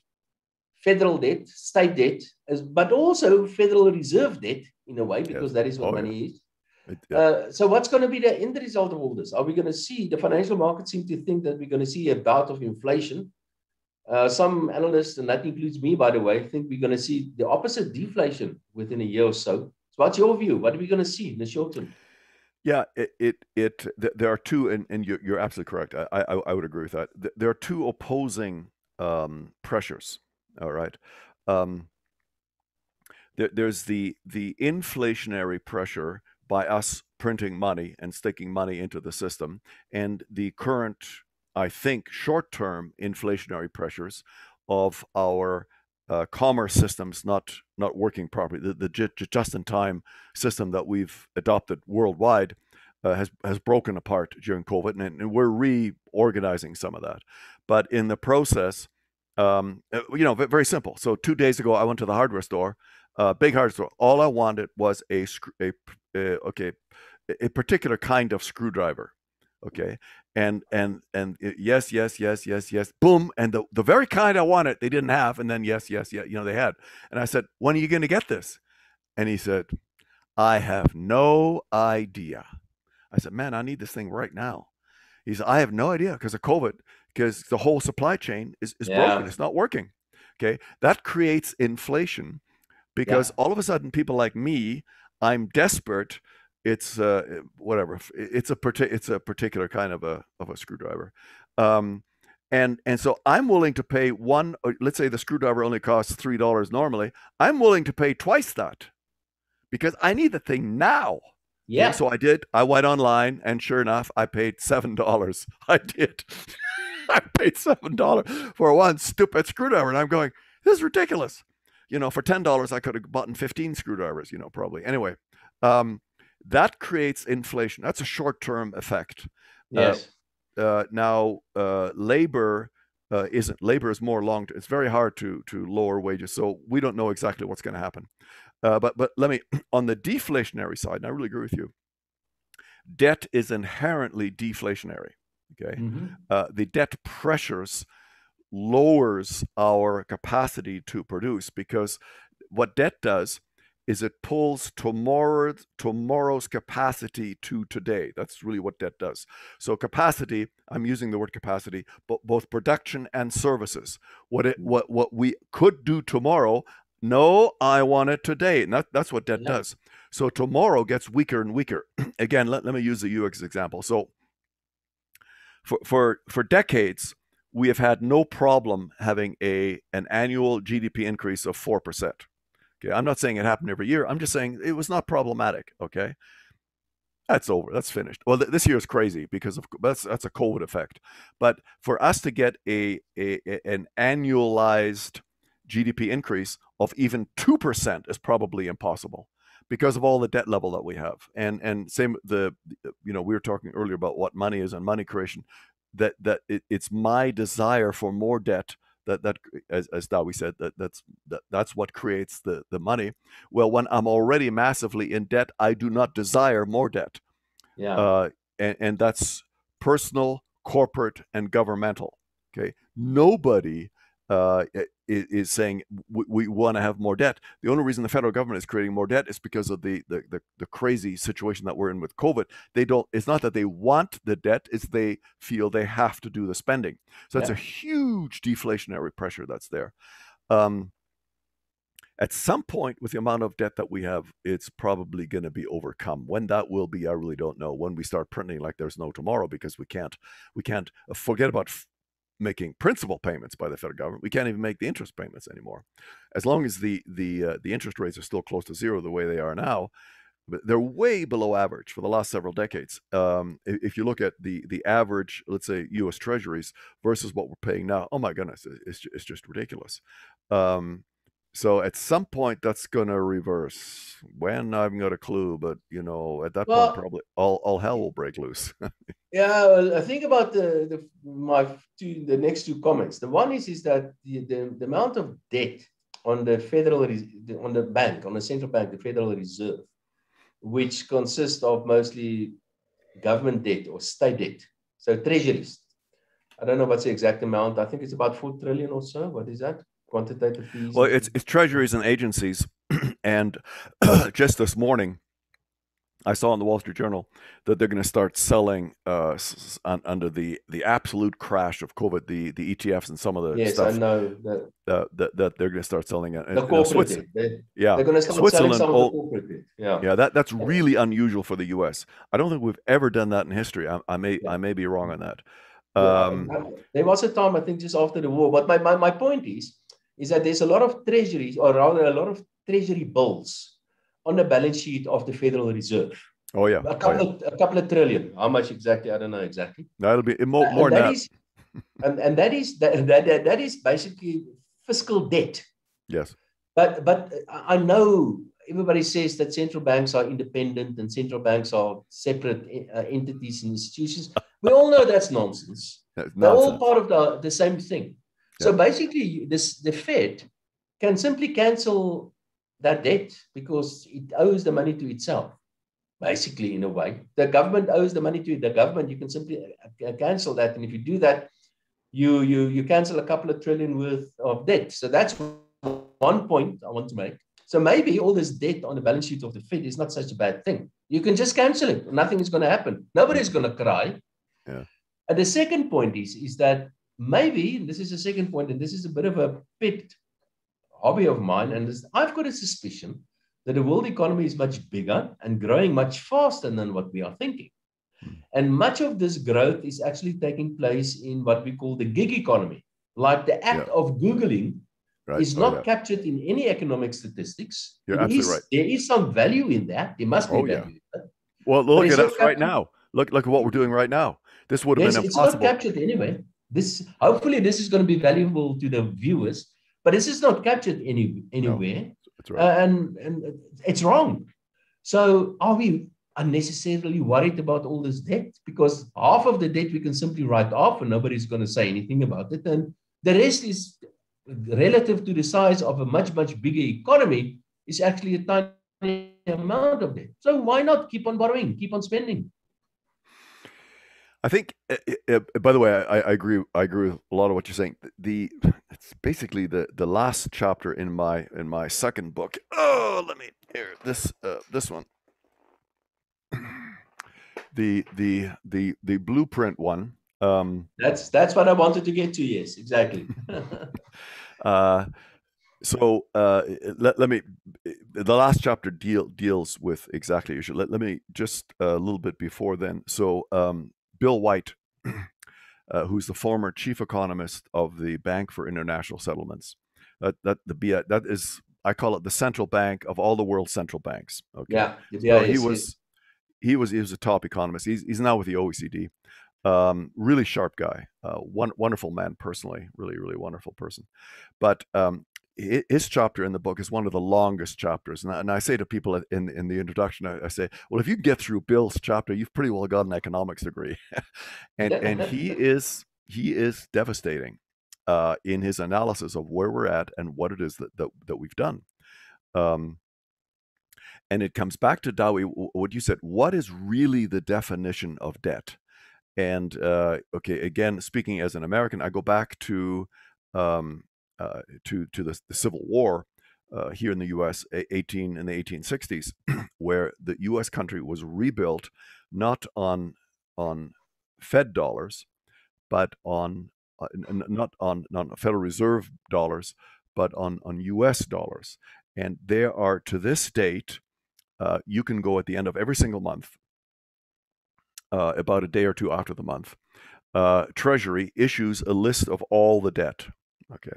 federal debt, state debt, but also Federal Reserve debt in a way, because that is what money is. So what's going to be the end result of all this? Are we going to see, the financial markets seem to think that we're going to see a bout of inflation. Some analysts, and that includes me, by the way, think we're going to see the opposite, deflation, within a year or so. So what's your view? What are we going to see in the short term? Yeah, there are two, and you're absolutely correct. I would agree with that. There are two opposing pressures. All right. There's the inflationary pressure by us printing money and sticking money into the system, and the current, I think, short-term inflationary pressures of our commerce systems not working properly. The just-in-time system that we've adopted worldwide has broken apart during COVID, and we're reorganizing some of that. But in the process, very simple. So 2 days ago, I went to the hardware store, big hardware store. All I wanted was a particular kind of screwdriver. Okay. And yes, boom. And the very kind I wanted, they didn't have. And then yes, they had. And I said, when are you going to get this? And he said, I have no idea. I said, man, I need this thing right now. He said, I have no idea because of COVID, because the whole supply chain is broken. It's not working. Okay. That creates inflation because all of a sudden people like me, I'm desperate. It's whatever. It's a particular kind of a screwdriver, and so I'm willing to pay one. Let's say the screwdriver only costs $3 normally. I'm willing to pay twice that because I need the thing now. Yeah. So I did. I went online, and sure enough, I paid $7. I did. I paid $7 for one stupid screwdriver, and I'm going, this is ridiculous. For $10, I could have bought 15 screwdrivers. Probably anyway. That creates inflation. That's a short-term effect. Yes. Now, labor isn't. Labor is more long-term. It's very hard to lower wages, so we don't know exactly what's going to happen. But let me, on the deflationary side, and I really agree with you, debt is inherently deflationary. Okay. The debt pressures lowers our capacity to produce because what debt does is it pulls tomorrow's capacity to today. That's really what debt does. So capacity, I'm using the word capacity, but both production and services. What we could do tomorrow, no, I want it today. And that's what debt does. So tomorrow gets weaker and weaker. Again, let me use the U.S. example. So for decades, we have had no problem having an annual GDP increase of 4%. Okay, I'm not saying it happened every year. I'm just saying it was not problematic. Okay, that's over. That's finished. Well, this year is crazy because that's a COVID effect. But for us to get an annualized GDP increase of even 2% is probably impossible because of all the debt level that we have. And same we were talking earlier about what money is and money creation. It's my desire for more debt that as Dawie said, that's what creates the money. Well, when I'm already massively in debt, I do not desire more debt. Yeah. And that's personal, corporate, and governmental. Okay, nobody is saying we want to have more debt. The only reason the federal government is creating more debt is because of the crazy situation that we're in with COVID. They don't. It's not that they want the debt; it's they feel they have to do the spending. So that's a huge deflationary pressure that's there. At some point, with the amount of debt that we have, it's probably going to be overcome. When that will be, I really don't know. When we start printing like there's no tomorrow, because we can't forget about making principal payments by the federal government. We can't even make the interest payments anymore. As long as the interest rates are still close to zero the way they are now, they're way below average for the last several decades. If you look at the average, let's say, U.S. Treasuries versus what we're paying now, oh my goodness, it's just ridiculous. So at some point that's going to reverse. When, I haven't got a clue, but at that point probably all hell will break loose. Yeah, well, I think about the next two comments. The one is that the amount of debt on the central bank, the Federal Reserve, which consists of mostly government debt or state debt, so treasuries. I don't know what's the exact amount. I think it's about 4 trillion or so. What is that? Quantitative fees. Well, it's treasuries and agencies, and just this morning, I saw in the Wall Street Journal that they're going to start selling under the absolute crash of COVID, the ETFs and some of the stuff. Yes, I know that they're going to start selling it. The corporate debt. They're going to start selling some of the corporate debt. Yeah, that's really unusual for the U.S. I don't think we've ever done that in history. I may be wrong on that. There was a time, I think, just after the war. But my point is that there's a lot of treasuries, or rather a lot of treasury bills on the balance sheet of the Federal Reserve. Oh yeah, a couple of trillion. How much exactly? I don't know exactly. That'll be more than that. And that is basically fiscal debt. Yes. But I know everybody says that central banks are independent and central banks are separate entities and institutions. We all know that's nonsense. They're all part of the same thing. So basically, the Fed can simply cancel that debt because it owes the money to itself. Basically, in a way, the government owes the money to the government. You can simply cancel that, and if you do that, you cancel a couple of trillion worth of debt. So that's one point I want to make. So maybe all this debt on the balance sheet of the Fed is not such a bad thing. You can just cancel it. Nothing is going to happen. Nobody's going to cry. Yeah. And the second point is that maybe, and this is the second point, and this is a bit of a pet hobby of mine, and I've got a suspicion that the world economy is much bigger and growing much faster than what we are thinking. And much of this growth is actually taking place in what we call the gig economy. Like the act of Googling is not captured in any economic statistics. You're absolutely right. There is some value in that. There must be value in that. Well, look at us right now. Look at what we're doing right now. This would have been impossible. It's not captured anyway. Hopefully this is going to be valuable to the viewers, but this is not captured anywhere. No, that's right. And it's wrong. So are we unnecessarily worried about all this debt? Because half of the debt we can simply write off and nobody's going to say anything about it. And the rest is relative to the size of a much, much bigger economy is actually a tiny amount of debt. So why not keep on borrowing, keep on spending? I think, by the way, I agree. I agree with a lot of what you're saying. It's basically the last chapter in my second book. Oh, let me here this one. The blueprint one. That's what I wanted to get to. Yes, exactly. So let me. The last chapter deals with exactly issue. Let me just a little bit before then. So Bill White, who's the former chief economist of the Bank for International Settlements, that is, I call it the central bank of all the world's central banks. Okay, Yeah, the so BIS, yes. he was a top economist. He's now with the OECD. Really sharp guy, wonderful man personally, really wonderful person. But his chapter in the book is one of the longest chapters, and I say to people in the introduction, I say, well, if you get through Bill's chapter, you've pretty well got an economics degree, and he is devastating in his analysis of where we're at and what it is that we've done. Um, and it comes back to Dawie, what you said. What is really the definition of debt? And okay, again, speaking as an American, I go back to the Civil War here in the U.S. In the 1860s, where the U.S. country was rebuilt not on Fed dollars, but on not Federal Reserve dollars, but on U.S. dollars. And there are, to this date, you can go at the end of every single month, about a day or two after the month, Treasury issues a list of all the debt. Okay,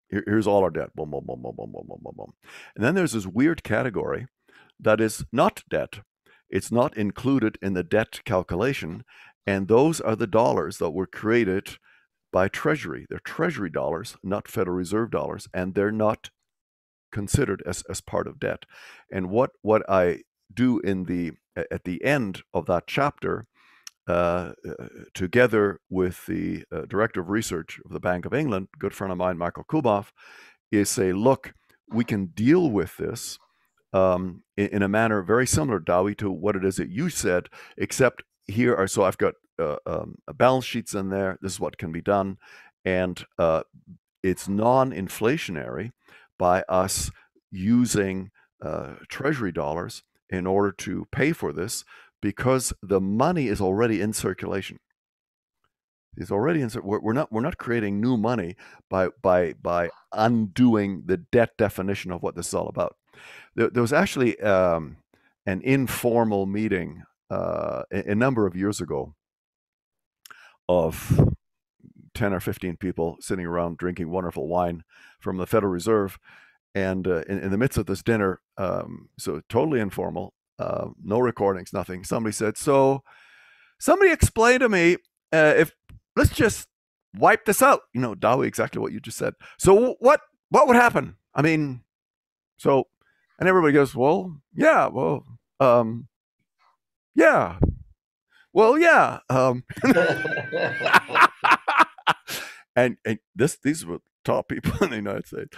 here's all our debt. Boom, boom, boom, boom, boom, boom, boom, boom, boom. And then there's this weird category that is not debt. It's not included in the debt calculation, and those are the dollars that were created by Treasury. They're Treasury dollars, not Federal Reserve dollars, and they're not considered as part of debt. And what I do at the end of that chapter, together with the director of research of the Bank of England, good friend of mine, Michael Kuboff, is say, look, we can deal with this in a manner very similar, Dawie, to what it is that you said, except here are, so I've got balance sheets in there. This is what can be done. And it's non-inflationary by us using Treasury dollars in order to pay for this, because the money is already in circulation. It's already in. We're not creating new money by undoing the debt definition of what this is all about. There was actually an informal meeting a number of years ago of 10 or 15 people sitting around drinking wonderful wine from the Federal Reserve, and in the midst of this dinner, so totally informal. No recordings, nothing. Somebody said, so somebody explain to me if let's just wipe this out. Dawie, exactly what you just said. So what would happen? I mean, so, and everybody goes, well, yeah, yeah, well, yeah. and these were top people in the United States.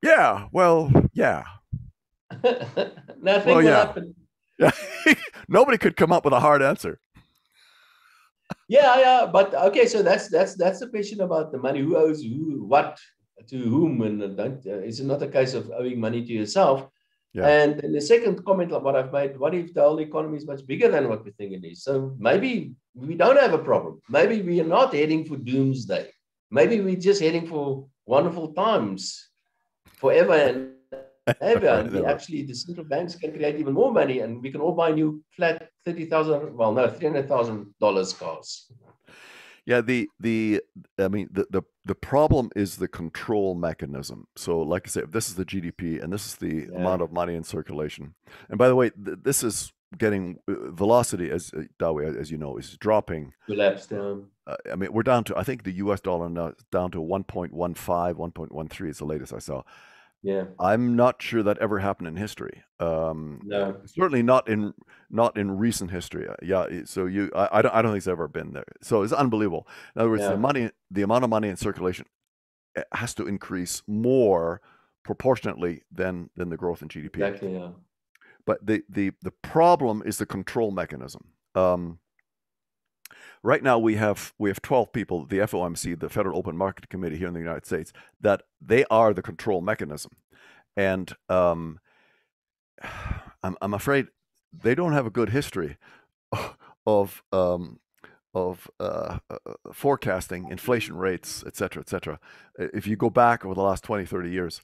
Yeah, well, yeah. Nothing will happen. Yeah. Nobody could come up with a hard answer. Yeah, but okay, so that's the question about the money. Who owes what to whom, and it's not a case of owing money to yourself. Yeah. And the second comment, like what I've made, what if the whole economy is much bigger than what we think it is? So maybe we don't have a problem. Maybe we are not heading for doomsday. Maybe we're just heading for wonderful times forever and ever. And actually, the central banks can create even more money, and we can all buy new flat $300,000 cars. Yeah, the problem is the control mechanism. So, like I said, this is the GDP, and this is the amount of money in circulation. And by the way, this is getting velocity, as Dawie, as you know, is dropping. Collapsed down. I mean, we're down to, I think the US dollar now is down to 1.15, 1.13 is the latest I saw. Yeah, I'm not sure that ever happened in history. No, certainly not in recent history. Yeah, so I don't think it's ever been there. So it's unbelievable. In other words, the amount of money in circulation has to increase more proportionately than the growth in GDP. Exactly. Yeah. But the problem is the control mechanism. Right now we have 12 people, the FOMC, the Federal Open Market Committee here in the United States, that they are the control mechanism. And I'm afraid they don't have a good history of forecasting inflation rates, et cetera, et cetera. If you go back over the last 20, 30 years,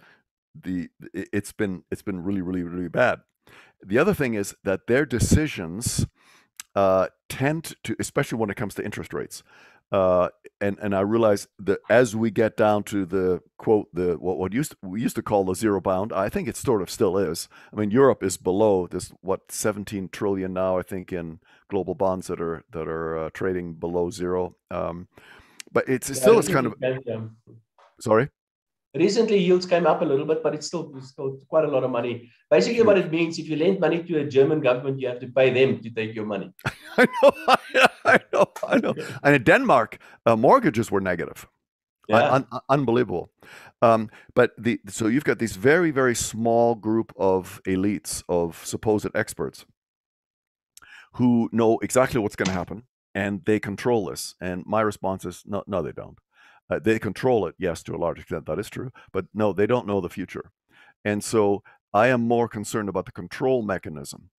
it's been really, really, really bad. The other thing is that their decisions tend to, especially when it comes to interest rates. Uh, and I realize that as we get down to the quote, we used to call the zero bound, I think it sort of still is. I mean, Europe is below this, what, 17 trillion now, I think, in global bonds that are trading below zero. But it's Yeah, still, it's kind of, sorry. recently yields came up a little bit, but it's still quite a lot of money. Basically, what Huge. it means, if you lend money to a German government, you have to pay them to take your money. I know, I know. And in Denmark, mortgages were negative. Yeah, Unbelievable. So you've got this very, very small group of elites, of supposed experts, who know exactly what's going to happen, and they control this. And my response is, no, no, they don't. They control it, yes, to a large extent, that is true, but no, they don't know the future. And so I am more concerned about the control mechanism,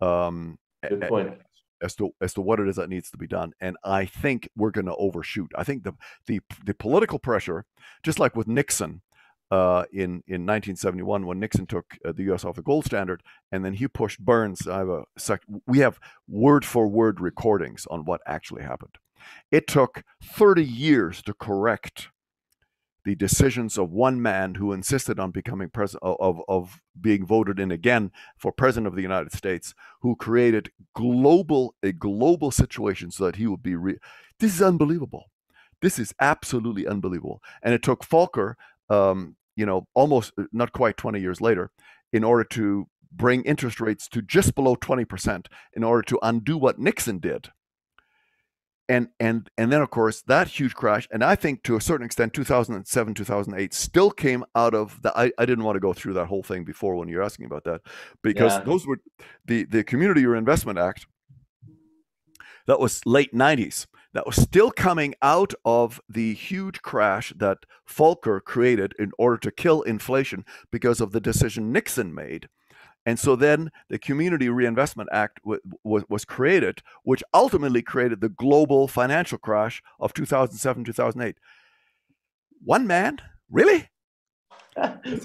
um, good point. as to what it is that needs to be done. And I think we're going to overshoot. I think the political pressure, just like with Nixon in 1971, when Nixon took the U.S. off the gold standard, and then he pushed Burns. We have word for word recordings on what actually happened. It took 30 years to correct the decisions of one man who insisted on becoming president, of being voted in again for president of the United States, who created a global situation so that he would be. This is unbelievable. This is absolutely unbelievable. And it took Volcker, almost not quite 20 years later, in order to bring interest rates to just below 20%, in order to undo what Nixon did. And then, of course, that huge crash, and I think to a certain extent 2007, 2008 still came out of the. I didn't want to go through that whole thing before when you're asking about that, because those were the Community Reinvestment Act. That was late 90s. That was still coming out of the huge crash that Volcker created in order to kill inflation because of the decision Nixon made. And so then the Community Reinvestment Act was created, which ultimately created the global financial crash of 2007, 2008. One man? Really?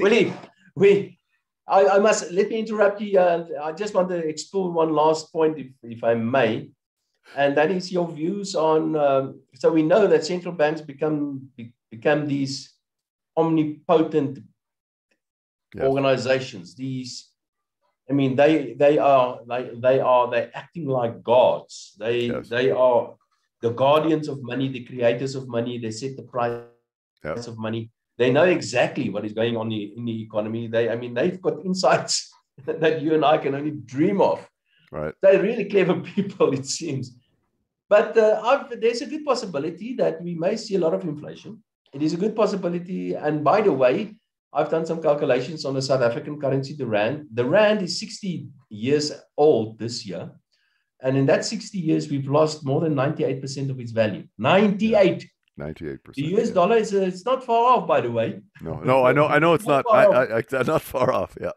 Willie, I must, let me interrupt you. I just want to explore one last point, if I may, and that is your views on. So we know that central banks become these omnipotent organizations. They're acting like gods. They are the guardians of money, the creators of money. They set the price of money. They know exactly what is going on in the economy. They've got insights that you and I can only dream of. Right. They're really clever people, it seems. But there's a good possibility that we may see a lot of inflation. It is a good possibility. And by the way, I've done some calculations on the South African currency, the rand. The rand is 60 years old this year. And in that 60 years, we've lost more than 98% of its value. 98. 98%. The US dollar it's not far off, by the way. No, I know it's not. Not far off. Yeah.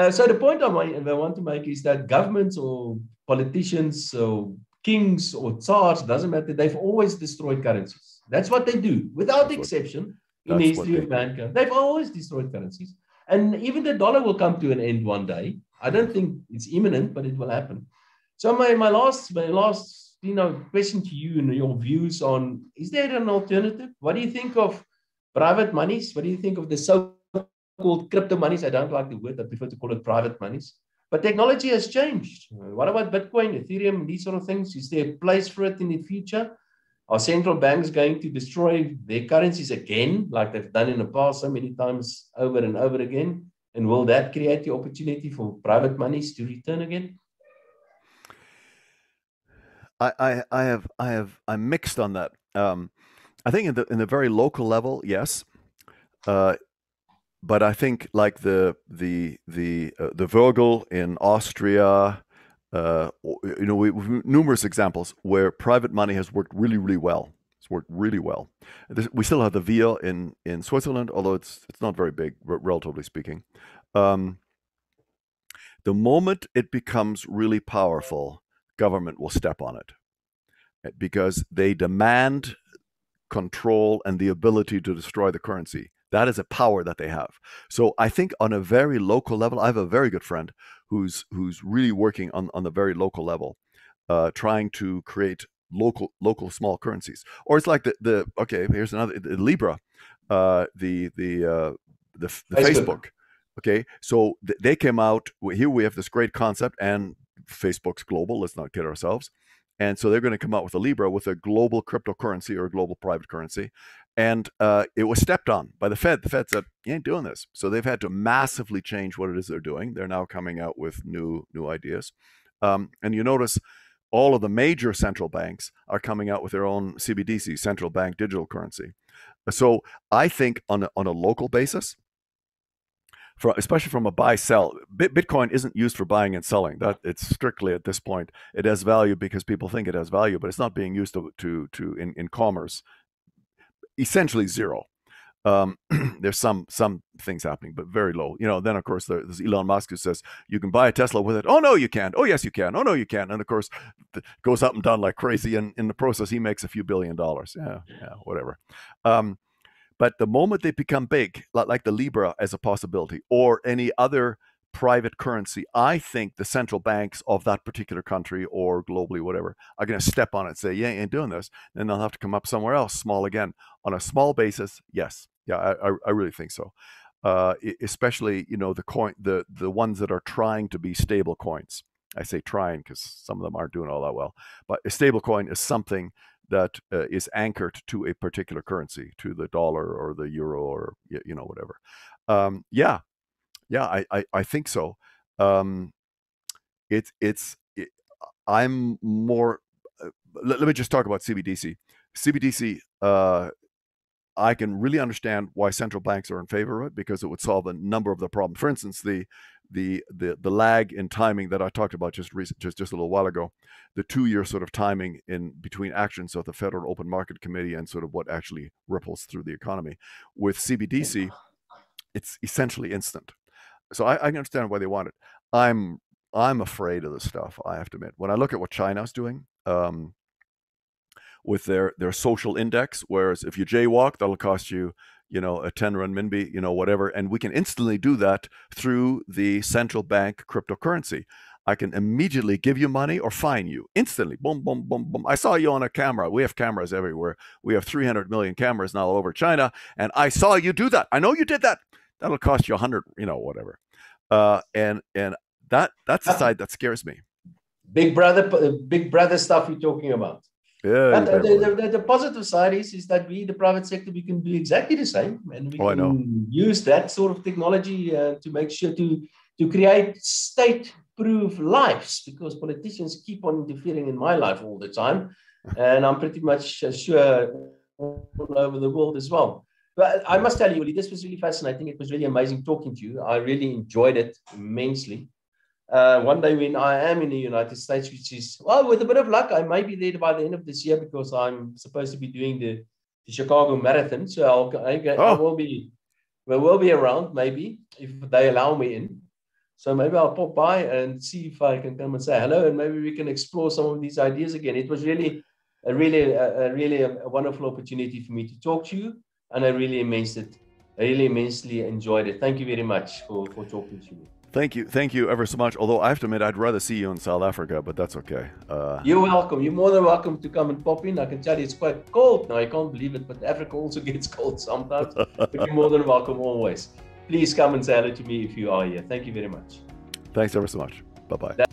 So the point I want to make is that governments or politicians or kings or tsars, doesn't matter, they've always destroyed currencies. That's what they do, without exception. In the history of mankind, they've always destroyed currencies. And even the dollar will come to an end one day. I don't think it's imminent, but it will happen. So my last question to you and your views on, is there an alternative? What do you think of private monies? What do you think of the so-called crypto monies? I don't like the word. I prefer to call it private monies. But technology has changed. What about Bitcoin, Ethereum, these sort of things? Is there a place for it in the future? Are central banks going to destroy their currencies again, like they've done in the past so many times over and over again? And will that create the opportunity for private monies to return again? I'm mixed on that. I think in the very local level, yes. But I think like the Vogel in Austria, we've numerous examples where private money has worked really, really well. It's worked really well. We still have the VIA in Switzerland, although it's not very big, relatively speaking. The moment it becomes really powerful, government will step on it because they demand control and the ability to destroy the currency. That is a power that they have. So I think on a very local level, I have a very good friend who's really working on the very local level, trying to create local small currencies. Or it's like the okay, here's another, the Libra, the Facebook. Okay, so they came out here. We have this great concept, and Facebook's global. Let's not kid ourselves. And so they're going to come out with a Libra, with a global cryptocurrency or a global private currency. And it was stepped on by the Fed. The Fed said, "You ain't doing this." So they've had to massively change what it is they're doing. They're now coming out with new ideas. And you notice all of the major central banks are coming out with their own CBDC, central bank digital currency. So I think on a local basis, especially from a buy-sell, Bitcoin isn't used for buying and selling. That it's strictly, at this point, it has value because people think it has value, but it's not being used in commerce. Essentially zero. There's some things happening, but very low. Then of course there's Elon Musk who says you can buy a Tesla with it. Oh no, you can't. Oh yes, you can. Oh no, you can't. And of course, it goes up and down like crazy. And in the process, he makes a few $billion. Yeah, whatever. But the moment they become big, like the Libra as a possibility, or any other private currency, I think the central banks of that particular country or globally, whatever, are going to step on it and say, "Yeah, you ain't doing this." Then they'll have to come up somewhere else, small again. On a small basis, yes. Yeah, I really think so. Especially, the ones that are trying to be stable coins. I say trying because some of them aren't doing all that well. But a stable coin is something that is anchored to a particular currency, to the dollar or the euro or whatever. I think so. I'm more. Let me just talk about CBDC. CBDC. I can really understand why central banks are in favor of it, because it would solve a number of the problems. For instance, the lag in timing that I talked about just a little while ago, the 2-year sort of timing in between actions of the Federal Open Market Committee and sort of what actually ripples through the economy. With CBDC, it's essentially instant. So I can understand why they want it. I'm afraid of this stuff, I have to admit. When I look at what China's doing, with their social index, whereas if you jaywalk, that'll cost you, a 10 renminbi, whatever. And we can instantly do that through the central bank cryptocurrency. I can immediately give you money or fine you instantly. Boom, boom, boom, boom. I saw you on a camera. We have cameras everywhere. We have 300 million cameras now all over China. And I saw you do that. I know you did that. That'll cost you 100, whatever. And that's the side that scares me. Big brother stuff you're talking about. Yeah, but the positive side is that we, the private sector, we can do exactly the same, and we can use that sort of technology to make sure to create state-proof lives, because politicians keep on interfering in my life all the time, and I'm pretty much sure all over the world as well. But I must tell you, Uli, this was really fascinating. It was really amazing talking to you. I really enjoyed it immensely. One day when I am in the United States, which is, well, with a bit of luck, I may be there by the end of this year, because I'm supposed to be doing the Chicago Marathon. So I will be around, maybe, if they allow me in. So maybe I'll pop by and see if I can come and say hello, and maybe we can explore some of these ideas again. It was really a wonderful opportunity for me to talk to you, and I really immensely enjoyed it. Thank you very much for talking to me. Thank you ever so much. Although I have to admit, I'd rather see you in South Africa, but that's okay. You're welcome. You're more than welcome to come and pop in. I can tell you it's quite cold now. I can't believe it, but Africa also gets cold sometimes. But you're more than welcome always. Please come and say hello to me if you are here. Thank you very much. Thanks ever so much. Bye-bye.